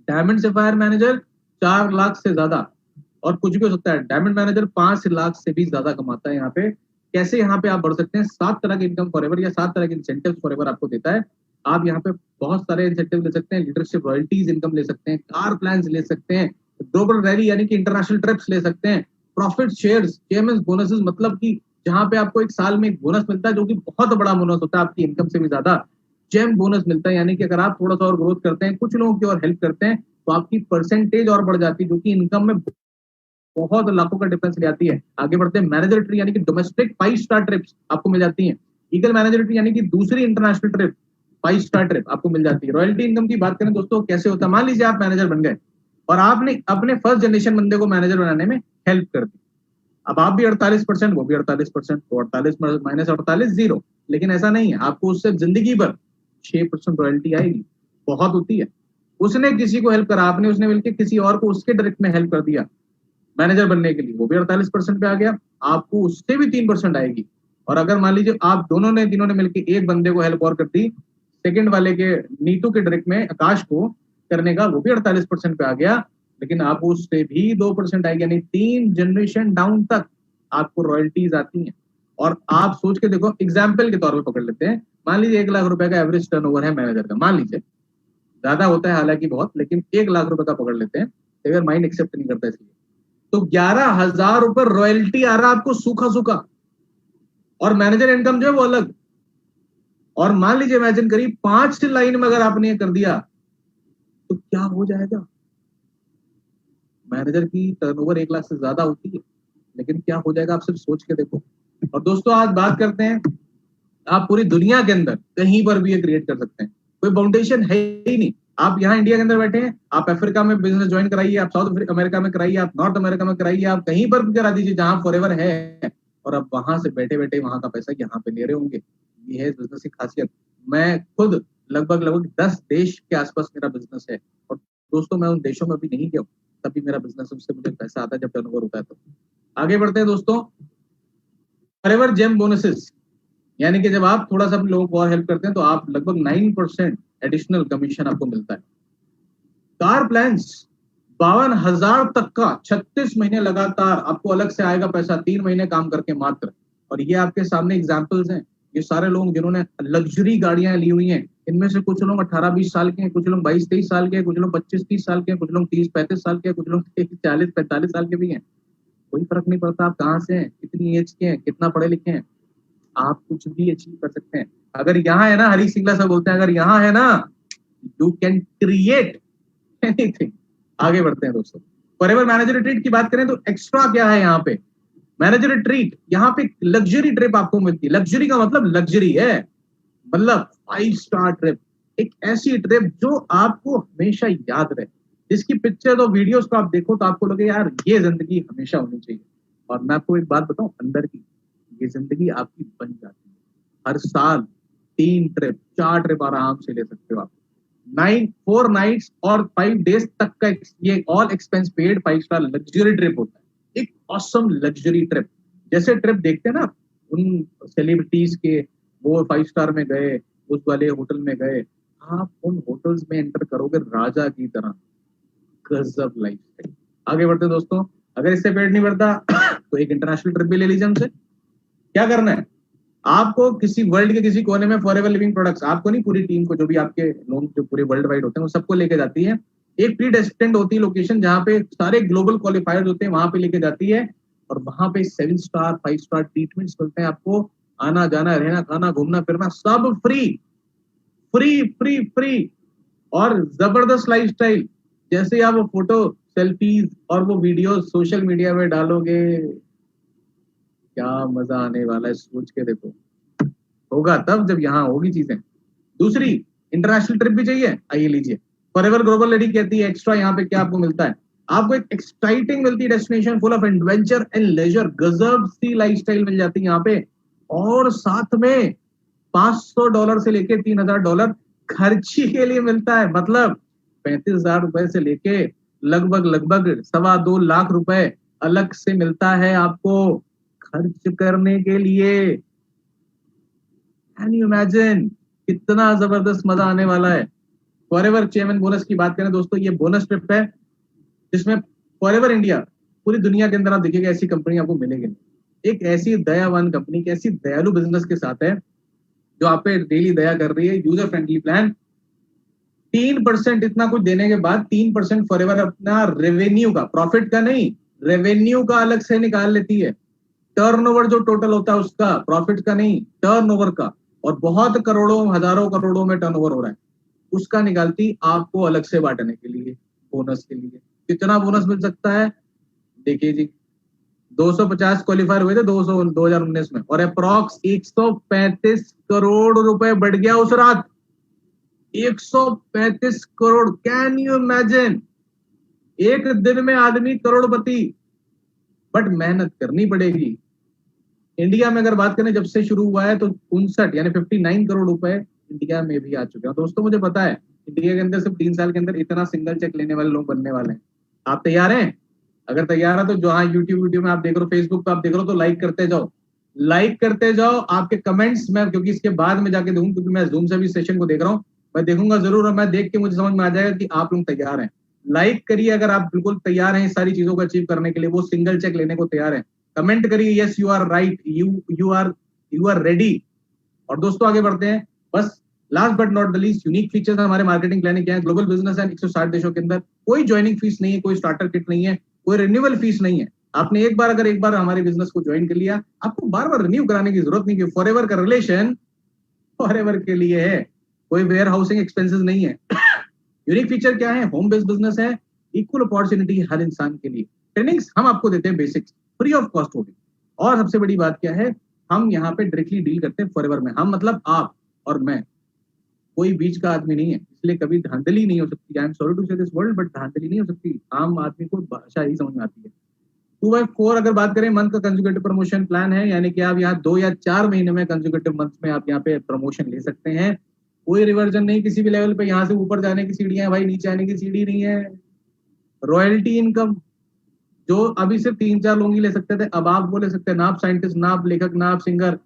डायमंड से फायर मैनेजर 4 लाख से ज्यादा, और कुछ भी हो सकता है। डायमंड मैनेजर 5 लाख से भी ज्यादा कमाता है यहाँ पे। कैसे यहाँ पे आप बढ़ सकते हैं? 7 तरह के इनकम फॉरएवर या 7 तरह के इंसेंटिव फॉरएवर आपको देता है। आप यहाँ पे बहुत सारे इंसेंटिव ले सकते हैं, लीडरशिप रॉयल्टीज इनकम ले सकते हैं, कार प्लान ले सकते हैं, ग्लोबल रैली यानी कि इंटरनेशनल ट्रिप्स ले सकते हैं, प्रॉफिट शेयर्स, चेयरमैन बोनसेस, मतलब कि जहां पे आपको एक साल में एक बोनस मिलता है जो कि बहुत बड़ा बोनस होता है, आपकी इनकम से भी ज्यादा। जेम बोनस मिलता है, यानी कि अगर आप थोड़ा सा और ग्रोथ करते हैं, कुछ लोगों की और हेल्प करते हैं, तो आपकी परसेंटेज और बढ़ जाती है, जो कि इनकम में बहुत लाखों का डिफरेंस ले आती है। आगे बढ़ते हैं, मैनेजर ट्री यानी कि डोमेस्टिक 5 स्टार ट्रिप्स आपको मिल जाती हैं। ईगल मैनेजर ट्री यानी कि दूसरी इंटरनेशनल ट्रिप, 5 स्टार ट्रिप आपको मिल जाती है। रॉयल्टी इनकम की बात करें दोस्तों, कैसे होता है? मान लीजिए आप मैनेजर बन गए और आपने अपने फर्स्ट जनरेशन बंदे को मैनेजर बनाने में हेल्प कर दी। अब आप भी 48%, वो भी 48%, तो 48 माइनस 48 0। लेकिन ऐसा नहीं है, आपको उससे जिंदगी भर 6% रॉयल्टी आएगी। बहुत होती है। उसने किसी को हेल्प करा, आपने उसने मिलकर किसी और को उसके डायरेक्ट में हेल्प कर दिया मैनेजर बनने के लिए, वो भी 48% पे आ गया, आपको उससे भी 3% आएगी। और अगर मान लीजिए आप दोनों ने तीनों ने मिलकर एक बंदे को हेल्प और कर दी, सेकंड वाले के नीतू के डायरेक्ट में आकाश को करने का, वो भी 48% पे आ गया, लेकिन आपको उससे भी 2% आएगी, यानी 3 जनरेशन डाउन तक आपको रॉयल्टीज आती हैं। और आप सोच के देखो, एग्जाम्पल के तौर पर पकड़ लेते हैं, मान लीजिए 1 लाख रुपए का एवरेज टर्नओवर है मैनेजर का, मान लीजिए, ज्यादा होता है हालांकि बहुत, लेकिन 1 लाख रुपए का पकड़ लेते हैं, अगर माइंड एक्सेप्ट नहीं करता इसलिए, तो 11,000 रुपए रॉयल्टी आ रहा है आपको, सूखा सूखा। और मैनेजर इनकम जो है वो अलग। और मान लीजिए इमेजिन करिए 5 लाइन में अगर आपने ये कर दिया तो क्या हो जाएगा? मैनेजर की टर्नओवर 1 लाख से ज्यादा होती है, लेकिन क्या हो जाएगा आप सिर्फ सोच के देखो। और दोस्तों आज बात करते हैं, आप पूरी दुनिया के अंदर कहीं पर भी ये क्रिएट कर सकते हैं, कोई बाउंडेशन है ही नहीं। आप यहाँ इंडिया के अंदर बैठे हैं, आप अफ्रीका में बिजनेस ज्वाइन कराइए, आप साउथ अमेरिका में कराइए, आप नॉर्थ अमेरिका में कराइए, आप कहीं पर भी करा दीजिए जहां फॉरएवर है, और अब वहां से बैठे बैठे वहां का पैसा यहाँ पे ले रहे होंगे। ये है बिजनेस की खासियत। मैं खुद लगभग लगभग 10 देश के आसपास मेरा बिजनेस है, और दोस्तों मैं उन देशों में अभी नहीं गया हूँ, तभी मेरा बिजनेस, उससे मुझे पैसा आता है जब टर्नओवर होता है। तो आगे बढ़ते हैं दोस्तों, फॉरएवर जेम बोनसेस, यानी कि जब आप थोड़ा सा लोगों को और हेल्प करते हैं तो आप लगभग 9% एडिशनल कमीशन आपको मिलता है। कार प्लान्स 52,000 तक का, 36 महीने लगातार आपको अलग से आएगा पैसा, 3 महीने काम करके मात्र। और ये आपके सामने एग्जाम्पल्स हैं, ये सारे लोग जिन्होंने लग्जरी गाड़ियां ली हुई हैं, इनमें से कुछ लोग 18-20 साल के हैं, कुछ लोग 22-23 साल के हैं, कुछ लोग 25-30 साल के हैं, कुछ लोग 30-35 साल के हैं, कुछ लोग 40-45 साल के भी हैं। कोई फर्क नहीं पड़ता आप कहाँ से हैं, कितनी एज के हैं, कितना पढ़े लिखे हैं, आप कुछ भी अचीव कर सकते हैं। अगर यहाँ है ना, हरी सिंगला सब बोलते हैं, अगर यहाँ है ना, यू कैन क्रिएट एनीथिंग। आगे बढ़ते हैं दोस्तों, फॉरएवर मैनेजर ट्रीट की बात करें तो एक्स्ट्रा क्या है यहाँ पे? मैनेजर ट्रीट, यहाँ पे लग्जरी ट्रिप आपको मिलती है। लग्जरी का मतलब लग्जरी है, मतलब 5 स्टार ट्रिप, एक ऐसी ट्रिप जो आपको हमेशा याद रहे, जिसकी पिक्चर और वीडियोस को आप देखो तो आपको लगे यार ये जिंदगी हमेशा होनी चाहिए। और मैं आपको एक बात बताऊं, अंदर की ये जिंदगी आपकी बन जाती है। हर साल 3 ट्रिप 4 ट्रिप आराम से ले सकते हो आप। 4 नाइट्स और 5 डेज तक का ये all expense paid 5 star luxury trip होता है, एक ऑसम लग्जरी ट्रिप। जैसे ट्रिप देखते हैं ना उन सेलिब्रिटीज के, वो 5 स्टार में गए, उस वाले होटल में गए, आप उन होटल्स में एंटर करोगे राजा की तरह, गजब लाइफ। आगे बढ़ते दोस्तों, अगर इससे पेट नहीं भरता तो एक इंटरनेशनल ट्रिप भी ले लीजिए हमसे। क्या करना है आपको? किसी वर्ल्ड के किसी कोने में फॉरएवर लिविंग प्रोडक्ट्स, आपको नहीं, पूरी टीम को, जो भी आपके लोग जो पूरे वर्ल्ड वाइड होते हैं, वो सबको लेके जाती है। एक प्री डेस्टिनेड होती है लोकेशन, जहाँ पे सारे ग्लोबल क्वालिफायर्स होते हैं, वहां पे लेके जाती है। और वहां पे 7 स्टार 5 स्टार ट्रीटमेंट्स मिलते हैं आपको, आना जाना रहना खाना घूमना फिरना सब फ्री फ्री फ्री फ्री, और जबरदस्त लाइफस्टाइल। जैसे आप वो फोटो, सेल्फीज और वो वीडियो सोशल मीडिया में डालोगे, क्या मजा आने वाला है, सोच के देखो। होगा तब जब यहाँ होगी चीजें। दूसरी, इंटरनेशनल ट्रिप भी चाहिए, आइए लीजिए। फॉरएवर ग्लोबल लेडी कहती है एक्स्ट्रा यहाँ पे क्या आपको मिलता है, आपको एक एक्साइटिंग मिलती है destination full of adventure and leisure, गजब सी लाइफस्टाइल मिल जाती है यहाँ पे, और साथ में $500 से लेके $3000 खर्ची के लिए मिलता है। मतलब 35,000 रुपए से लेके लगभग लगभग 2.25 लाख रुपए अलग से मिलता है आपको खर्च करने के लिए। कैन यू इमेजिन कितना जबरदस्त मजा आने वाला है। फॉरएवर चेयरमैन बोनस की बात करें दोस्तों, ये बोनस ट्रिप है जिसमें फॉरएवर इंडिया, पूरी दुनिया के अंदर आप देखिएगा ऐसी कंपनी आपको मिलेगी, एक ऐसी दयावान कंपनी, ऐसी दयालु बिजनेस के साथ है जो आप पे डेली दया कर रही है। यूजर फ्रेंडली प्लान, 3% इतना कुछ देने के बाद 3% फॉरएवर अपना रेवेन्यू का, प्रॉफिट का नहीं, रेवेन्यू का अलग से निकाल लेती है। टर्नओवर जो टोटल होता है उसका, प्रॉफिट का नहीं, टर्नओवर का, और बहुत करोड़ों हजारों करोड़ों में टर्नओवर हो रहा है, उसका निकालती आपको अलग से बांटने के लिए, बोनस के लिए। कितना बोनस मिल सकता है देखिए जी, 250 क्वालिफायर हुए थे 2019 में, और अप्रॉक्स 135 करोड़ रुपए बढ़ गया उस रात, 135 करोड़। कैन यू इमेजिन, एक दिन में आदमी करोड़पति, बट मेहनत करनी पड़ेगी। इंडिया में अगर बात करें जब से शुरू हुआ है तो 59 यानी 59 करोड़ रुपए इंडिया में भी आ चुके हैं। दोस्तों मुझे पता है इंडिया के अंदर सिर्फ 3 साल के अंदर इतना सिंगल चेक लेने वाले लोग बनने वाले हैं। आप तैयार हैं? अगर तैयार है तो जो हाँ यूट्यूब वीडियो में आप देख रहे हो, फेसबुक पे आप देख रहे हो, तो लाइक करते जाओ, लाइक करते जाओ। आपके कमेंट्स में, क्योंकि इसके बाद में जाके देखूंगा, क्योंकि मैं जूम से भी सेशन को देख रहा हूँ, मैं देखूंगा जरूर, और मैं देख के मुझे समझ में आ जाएगा कि आप लोग तैयार हैं। लाइक करिए अगर आप बिल्कुल तैयार हैं इस सारी चीजों को अचीव करने के लिए, वो सिंगल चेक लेने को तैयार है। कमेंट करिए yes you are right, you are ready. और दोस्तों आगे बढ़ते हैं। बस last but not the least, unique features हमारे मार्केटिंग प्लानिंग क्या है। ग्लोबल बिजनेस है 160 देशों के अंदर, कोई ज्वाइनिंग फीस नहीं है, कोई स्टार्टर किट नहीं है, कोई रिन्यूअल फीस नहीं है। आपने एक बार हमारे बिजनेस को ज्वाइन कर लिया, आपको बार बार रिन्यू कराने की जरूरत नहीं है। फॉरएवर का रिलेशन फॉरएवर के लिए है, कोई वेयर हाउसिंग एक्सपेंसेस नहीं है। यूनिक फीचर क्या है, होम बेस्ड बिजनेस है, इक्वल अपॉर्चुनिटी हर इंसान के लिए। ट्रेनिंग्स हम आपको देते हैं, बेसिक्स फ्री ऑफ कॉस्ट होगी। और सबसे बड़ी बात क्या है, हम यहाँ पे डायरेक्टली डील करते हैं फॉरएवर में। हम मतलब आप और मैं, कोई बीच का आदमी नहीं है, इसलिए कभी धांधली नहीं हो सकती। आई एम सॉरी टू से दिस वर्ड, बट धांधली नहीं हो सकती। आम आदमी को भाषा ही समझ में आती है। 2/4 अगर बात करें, मंथ का कंसेक्यूटिव प्रमोशन प्लान है, यानी कि आप यहाँ 2 या 4 महीने में कंसेक्यूटिव मंथ में आप यहाँ पे प्रमोशन ले सकते हैं। कोई रिवर्जन नहीं किसी भी लेवल पे, यहाँ से ऊपर जाने की सीढ़ियां भाई, नीचे आने की सीढ़ी नहीं है। रॉयल्टी इनकम जो अभी सिर्फ 3-4 लोग ही ले सकते थे, अब आप वो ले सकते हैं। ना आप साइंटिस्ट, ना आप लेखक, ना आप सिंगर,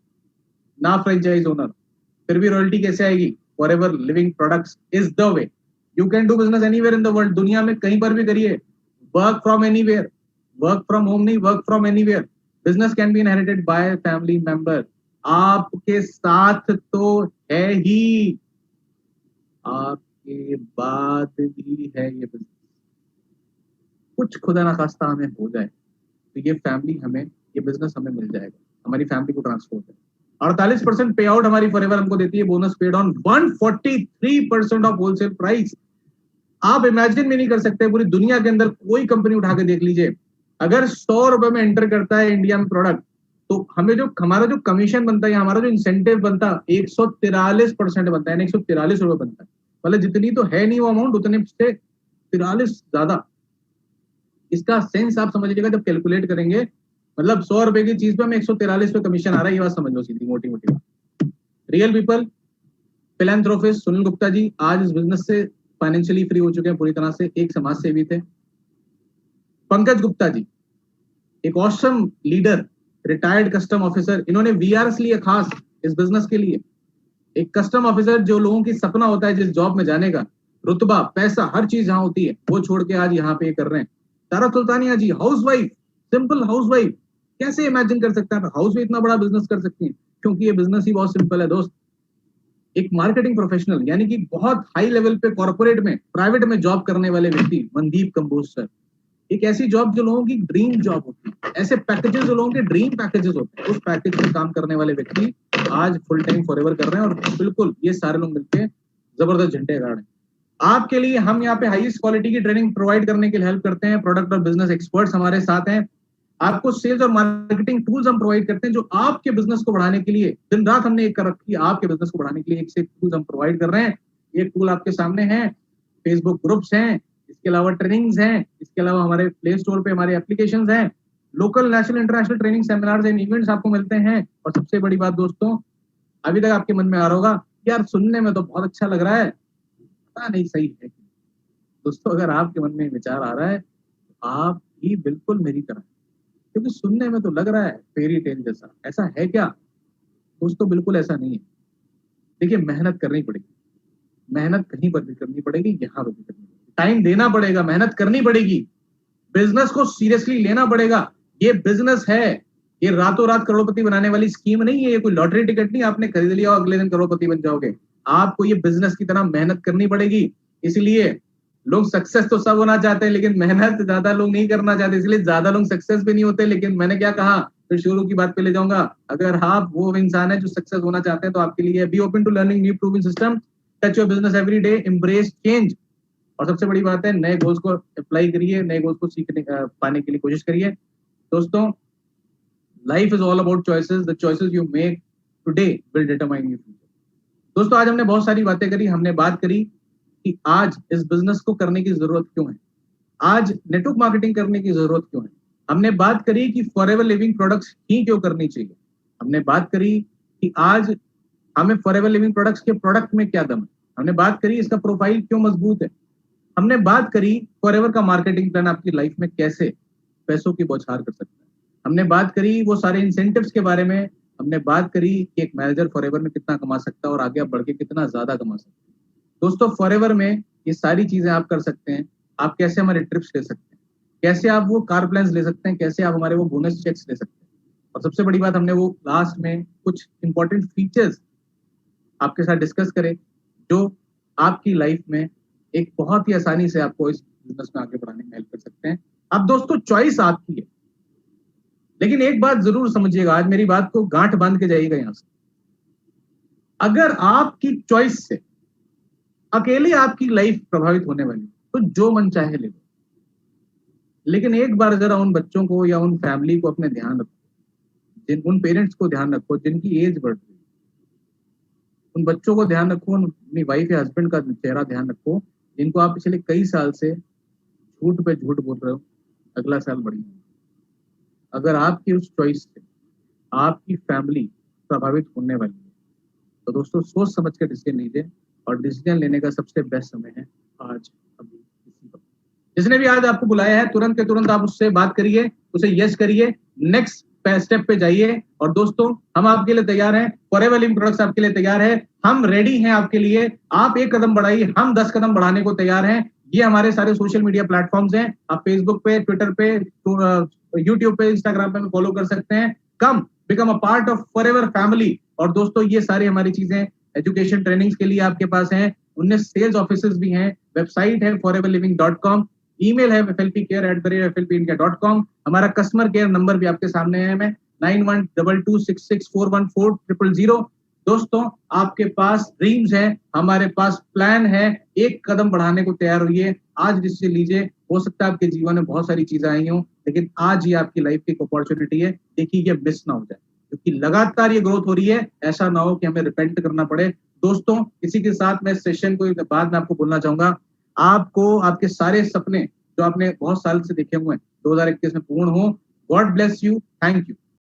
ना फ्रेंचाइज ओनर, फिर भी रॉयल्टी कैसे आएगी? Forever living products is the way. You can do business anywhere in the world, दुनिया में कहीं पर भी करिए, work from anywhere, work from home नहीं, work from anywhere. Business can be inherited by family member, आपके साथ तो है ही, आपके बाद भी है ये बिजनेस। कुछ खुदा ना खास्ता हमें हो जाए तो ये फैमिली हमें, ये बिजनेस हमें मिल जाएगा, हमारी फैमिली को ट्रांसफर है। 48% पे आउट हमारी फॉरएवर हमको देती है, bonus paid on 143% of wholesale price. आप इमेजिन भी नहीं कर सकते, पूरी दुनिया के अंदर कोई कंपनी उठा के देख लीजिए, अगर 100 रुपए में एंटर करता है इंडिया में प्रोडक्ट, तो हमें जो हमारा जो कमीशन बनता है, हमारा जो इंसेंटिव बनता है 143% बनता है, 143 रुपए बनता है। मतलब जितनी तो है नहीं वो अमाउंट, उतने से 43 ज्यादा। इसका सेंस आप समझ लीजिएगा जब कैलकुलेट करेंगे, मतलब 100 रुपए की चीज पे हमें 143 पे कमीशन आ रहा है, ये बात समझ लो सीधी मोटी मोटी बात। Real people philanthropist Sunil Gupta ji आज इस बिजनेस से फाइनेंशियली फ्री हो चुके हैं पूरी तरह से, एक समाज सेवी थे। पंकज गुप्ता जी एक awesome leader, retired custom officer, इन्होंने वीआरएस लिया खास इस बिजनेस के लिए। एक कस्टम ऑफिसर जो लोगों की सपना होता है जिस जॉब में जाने का, रुतबा, पैसा, हर चीज जहां होती है, वो छोड़ के आज यहाँ पे कर रहे हैं। तारा सुल्तानिया जी हाउसवाइफ, सिंपल हाउसवाइफ, कैसे इमेजिन कर सकता है हाउस में इतना बड़ा बिजनेस कर सकती है? क्योंकि ये बिजनेस ही बहुत सिंपल है दोस्त। एक मार्केटिंग प्रोफेशनल, यानी कि बहुत हाई लेवल पे कॉर्पोरेट में, प्राइवेट में जॉब करने वाले व्यक्ति, मनदीप कंबोज सर, एक ऐसी जॉब जो लोगों की ड्रीम जॉब होती है, ऐसे पैकेजेस जो लोगों के ड्रीम पैकेजेस होते हैं, उस पैकेज में काम करने वाले व्यक्ति आज फुल टाइम फॉरएवर कर रहे हैं। और बिल्कुल ये सारे लोग मिलकर जबरदस्त झंडे गाड़ रहे हैं। आपके लिए हम यहाँ पे हाईएस्ट क्वालिटी की ट्रेनिंग प्रोवाइड करने के लिए हेल्प करते हैं। प्रोडक्ट और बिजनेस एक्सपर्ट्स हमारे साथ हैं। आपको सेल्स और मार्केटिंग टूल्स हम प्रोवाइड करते हैं जो आपके बिजनेस को बढ़ाने के लिए दिन रात हमने एक कर रखी है। आपके बिजनेस को बढ़ाने के लिए एक से एक टूल्स हम प्रोवाइड कर रहे हैं। ये टूल आपके सामने हैं, फेसबुक ग्रुप्स हैं, इसके अलावा ट्रेनिंग्स हैं, इसके अलावा हमारे प्ले स्टोर पे हमारे एप्लीकेशंस हैं, local national international training seminars and events आपको मिलते हैं। और सबसे बड़ी बात दोस्तों, अभी तक आपके मन में आ रहा होगा यार सुनने में तो बहुत अच्छा लग रहा है, पता नहीं सही है। दोस्तों अगर आपके मन में विचार आ रहा है तो आप भी बिल्कुल मेरी तरह, क्योंकि सुनने में तो लग रहा है फेरी टेल जैसा, ऐसा है क्या दोस्तों? बिल्कुल ऐसा नहीं है। देखिए मेहनत करनी पड़ेगी, मेहनत कहीं पर भी करनी पड़ेगी, यहाँ पर भी करनी पड़ेगी, टाइम देना पड़ेगा, मेहनत करनी पड़ेगी, बिजनेस को सीरियसली लेना पड़ेगा। ये बिजनेस है, ये रातों रात करोड़पति बनाने वाली स्कीम नहीं है, ये कोई लॉटरी टिकट नहीं आपने खरीद लिया और अगले दिन करोड़पति बन जाओगे। आपको ये बिजनेस की तरह मेहनत करनी पड़ेगी। इसलिए लोग सक्सेस तो सब होना चाहते हैं लेकिन मेहनत ज्यादा लोग नहीं करना चाहते, इसलिए ज्यादा लोग सक्सेस भी नहीं होते। लेकिन मैंने क्या कहा, फिर शुरू की बात पे ले जाऊंगा, अगर आप वो इंसान है जो सक्सेस होना चाहते हैं तो आपके लिए be open to learning new proving system, touch your business every day, embrace change. और सबसे बड़ी बात है, नए गोल्स को अप्लाई करिए, नए गोल्स को सीखने पाने के लिए कोशिश करिए। दोस्तों life is all about choices, the choices you make today will determine your future. दोस्तों आज हमने बहुत सारी बातें करी, हमने बात करी कि आज इस बिजनेस को करने की जरूरत क्यों है, आज नेटवर्क मार्केटिंग करने की जरूरत क्यों है, हमने बात करी कि फॉरएवर लिविंग प्रोडक्ट्स ही क्यों करनी चाहिए, हमने बात करी कि आज हमें फॉरएवर लिविंग प्रोडक्ट्स के प्रोडक्ट में क्या दम है, हमने बात करी इसका प्रोफाइल क्यों मजबूत है, हमने बात करी फॉरएवर का मार्केटिंग प्लान आपकी लाइफ में कैसे पैसों की बौछार कर सकता है, हमने बात करी वो सारे इंसेंटिव्स के बारे में, हमने बात करी कि एक मैनेजर फॉरएवर में कितना कमा सकता है और आगे बढ़ के कितना ज्यादा कमा सकता है। दोस्तों फॉरएवर में ये सारी चीजें आप कर सकते हैं। आप कैसे हमारे ट्रिप्स ले सकते हैं, कैसे आप वो कार प्लान्स ले सकते हैं, कैसे आप हमारे वो बोनस चेक्स ले सकते हैं। और सबसे बड़ी बात, हमने वो लास्ट में कुछ इंपॉर्टेंट फीचर्स आपके साथ डिस्कस करे जो आपकी लाइफ में एक बहुत ही आसानी से आपको इस बिजनेस में आगे बढ़ाने में हेल्प कर सकते हैं। अब दोस्तों चॉइस आपकी है, लेकिन एक बात जरूर समझिएगा, आज मेरी बात को गांठ बांध के जाइएगा यहां से। अगर आपकी चॉइस से अकेले आपकी लाइफ प्रभावित होने वाली तो जो मन चाहे ले लो, लेकिन एक बार जरा उन बच्चों को या उन फैमिली को अपने ध्यान रखो, उन पेरेंट्स को ध्यान रखो जिनकी एज बढ़ रही है, उन बच्चों को ध्यान रखो, अपनी वाइफ या हस्बैंड का चेहरा ध्यान रखो जिनको आप पिछले कई साल से झूठ पे झूठ बोल रहे हो अगला साल बढ़िया। अगर आपकी उस चॉइस से आपकी फैमिली प्रभावित होने वाली है तो दोस्तों सोच समझ कर डिसीजन लीजिए, और डिसीजन लेने का सबसे बेस्ट समय है आज, अभी इसी वक्त। जिसने भी आज आपको बुलाया है तुरंत के तुरंत आप उससे बात करिए, उसे यस करिए, नेक्स्ट स्टेप पे जाइए। और दोस्तों हम आपके लिए तैयार हैं, फॉरएवर लिविंग प्रोडक्ट्स आपके लिए तैयार है, हम रेडी हैं आपके लिए। आप एक कदम बढ़ाइए, हम 10 कदम बढ़ाने को तैयार हैं। ये हमारे सारे सोशल मीडिया प्लेटफॉर्म्स हैं, आप फेसबुक पे, ट्विटर पे, यूट्यूब पे, इंस्टाग्राम पे फॉलो कर सकते हैं। Come become a part of forever family. और दोस्तों ये सारी हमारी चीजें एजुकेशन ट्रेनिंग्स के लिए आपके पास हैं, 19 सेल्स ऑफिसेज भी हैं, वेबसाइट है foreverliving.com, ईमेल है flpcare@flpindia.com, हमारा कस्टमर केयर नंबर भी आपके सामने है, मैं 912266414000। दोस्तों आपके पास ड्रीम्स है, हमारे पास प्लान है, एक कदम बढ़ाने को तैयार होइए, आज डिसीजन लीजिए। हो सकता है आपके जीवन में बहुत सारी चीजें आई हों, लेकिन आज ये आपकी लाइफ की अपॉर्चुनिटी है, देखिए ये मिस ना हो जाए, क्योंकि लगातार ये ग्रोथ हो रही है, ऐसा ना हो कि हमें रिपेंट करना पड़े। दोस्तों इसी के साथ मैं सेशन को बाद में आपको बोलना चाहूंगा, आपको आपके सारे सपने जो आपने बहुत साल से देखे हुए हैं 2021 में पूर्ण हो। God bless you, thank you.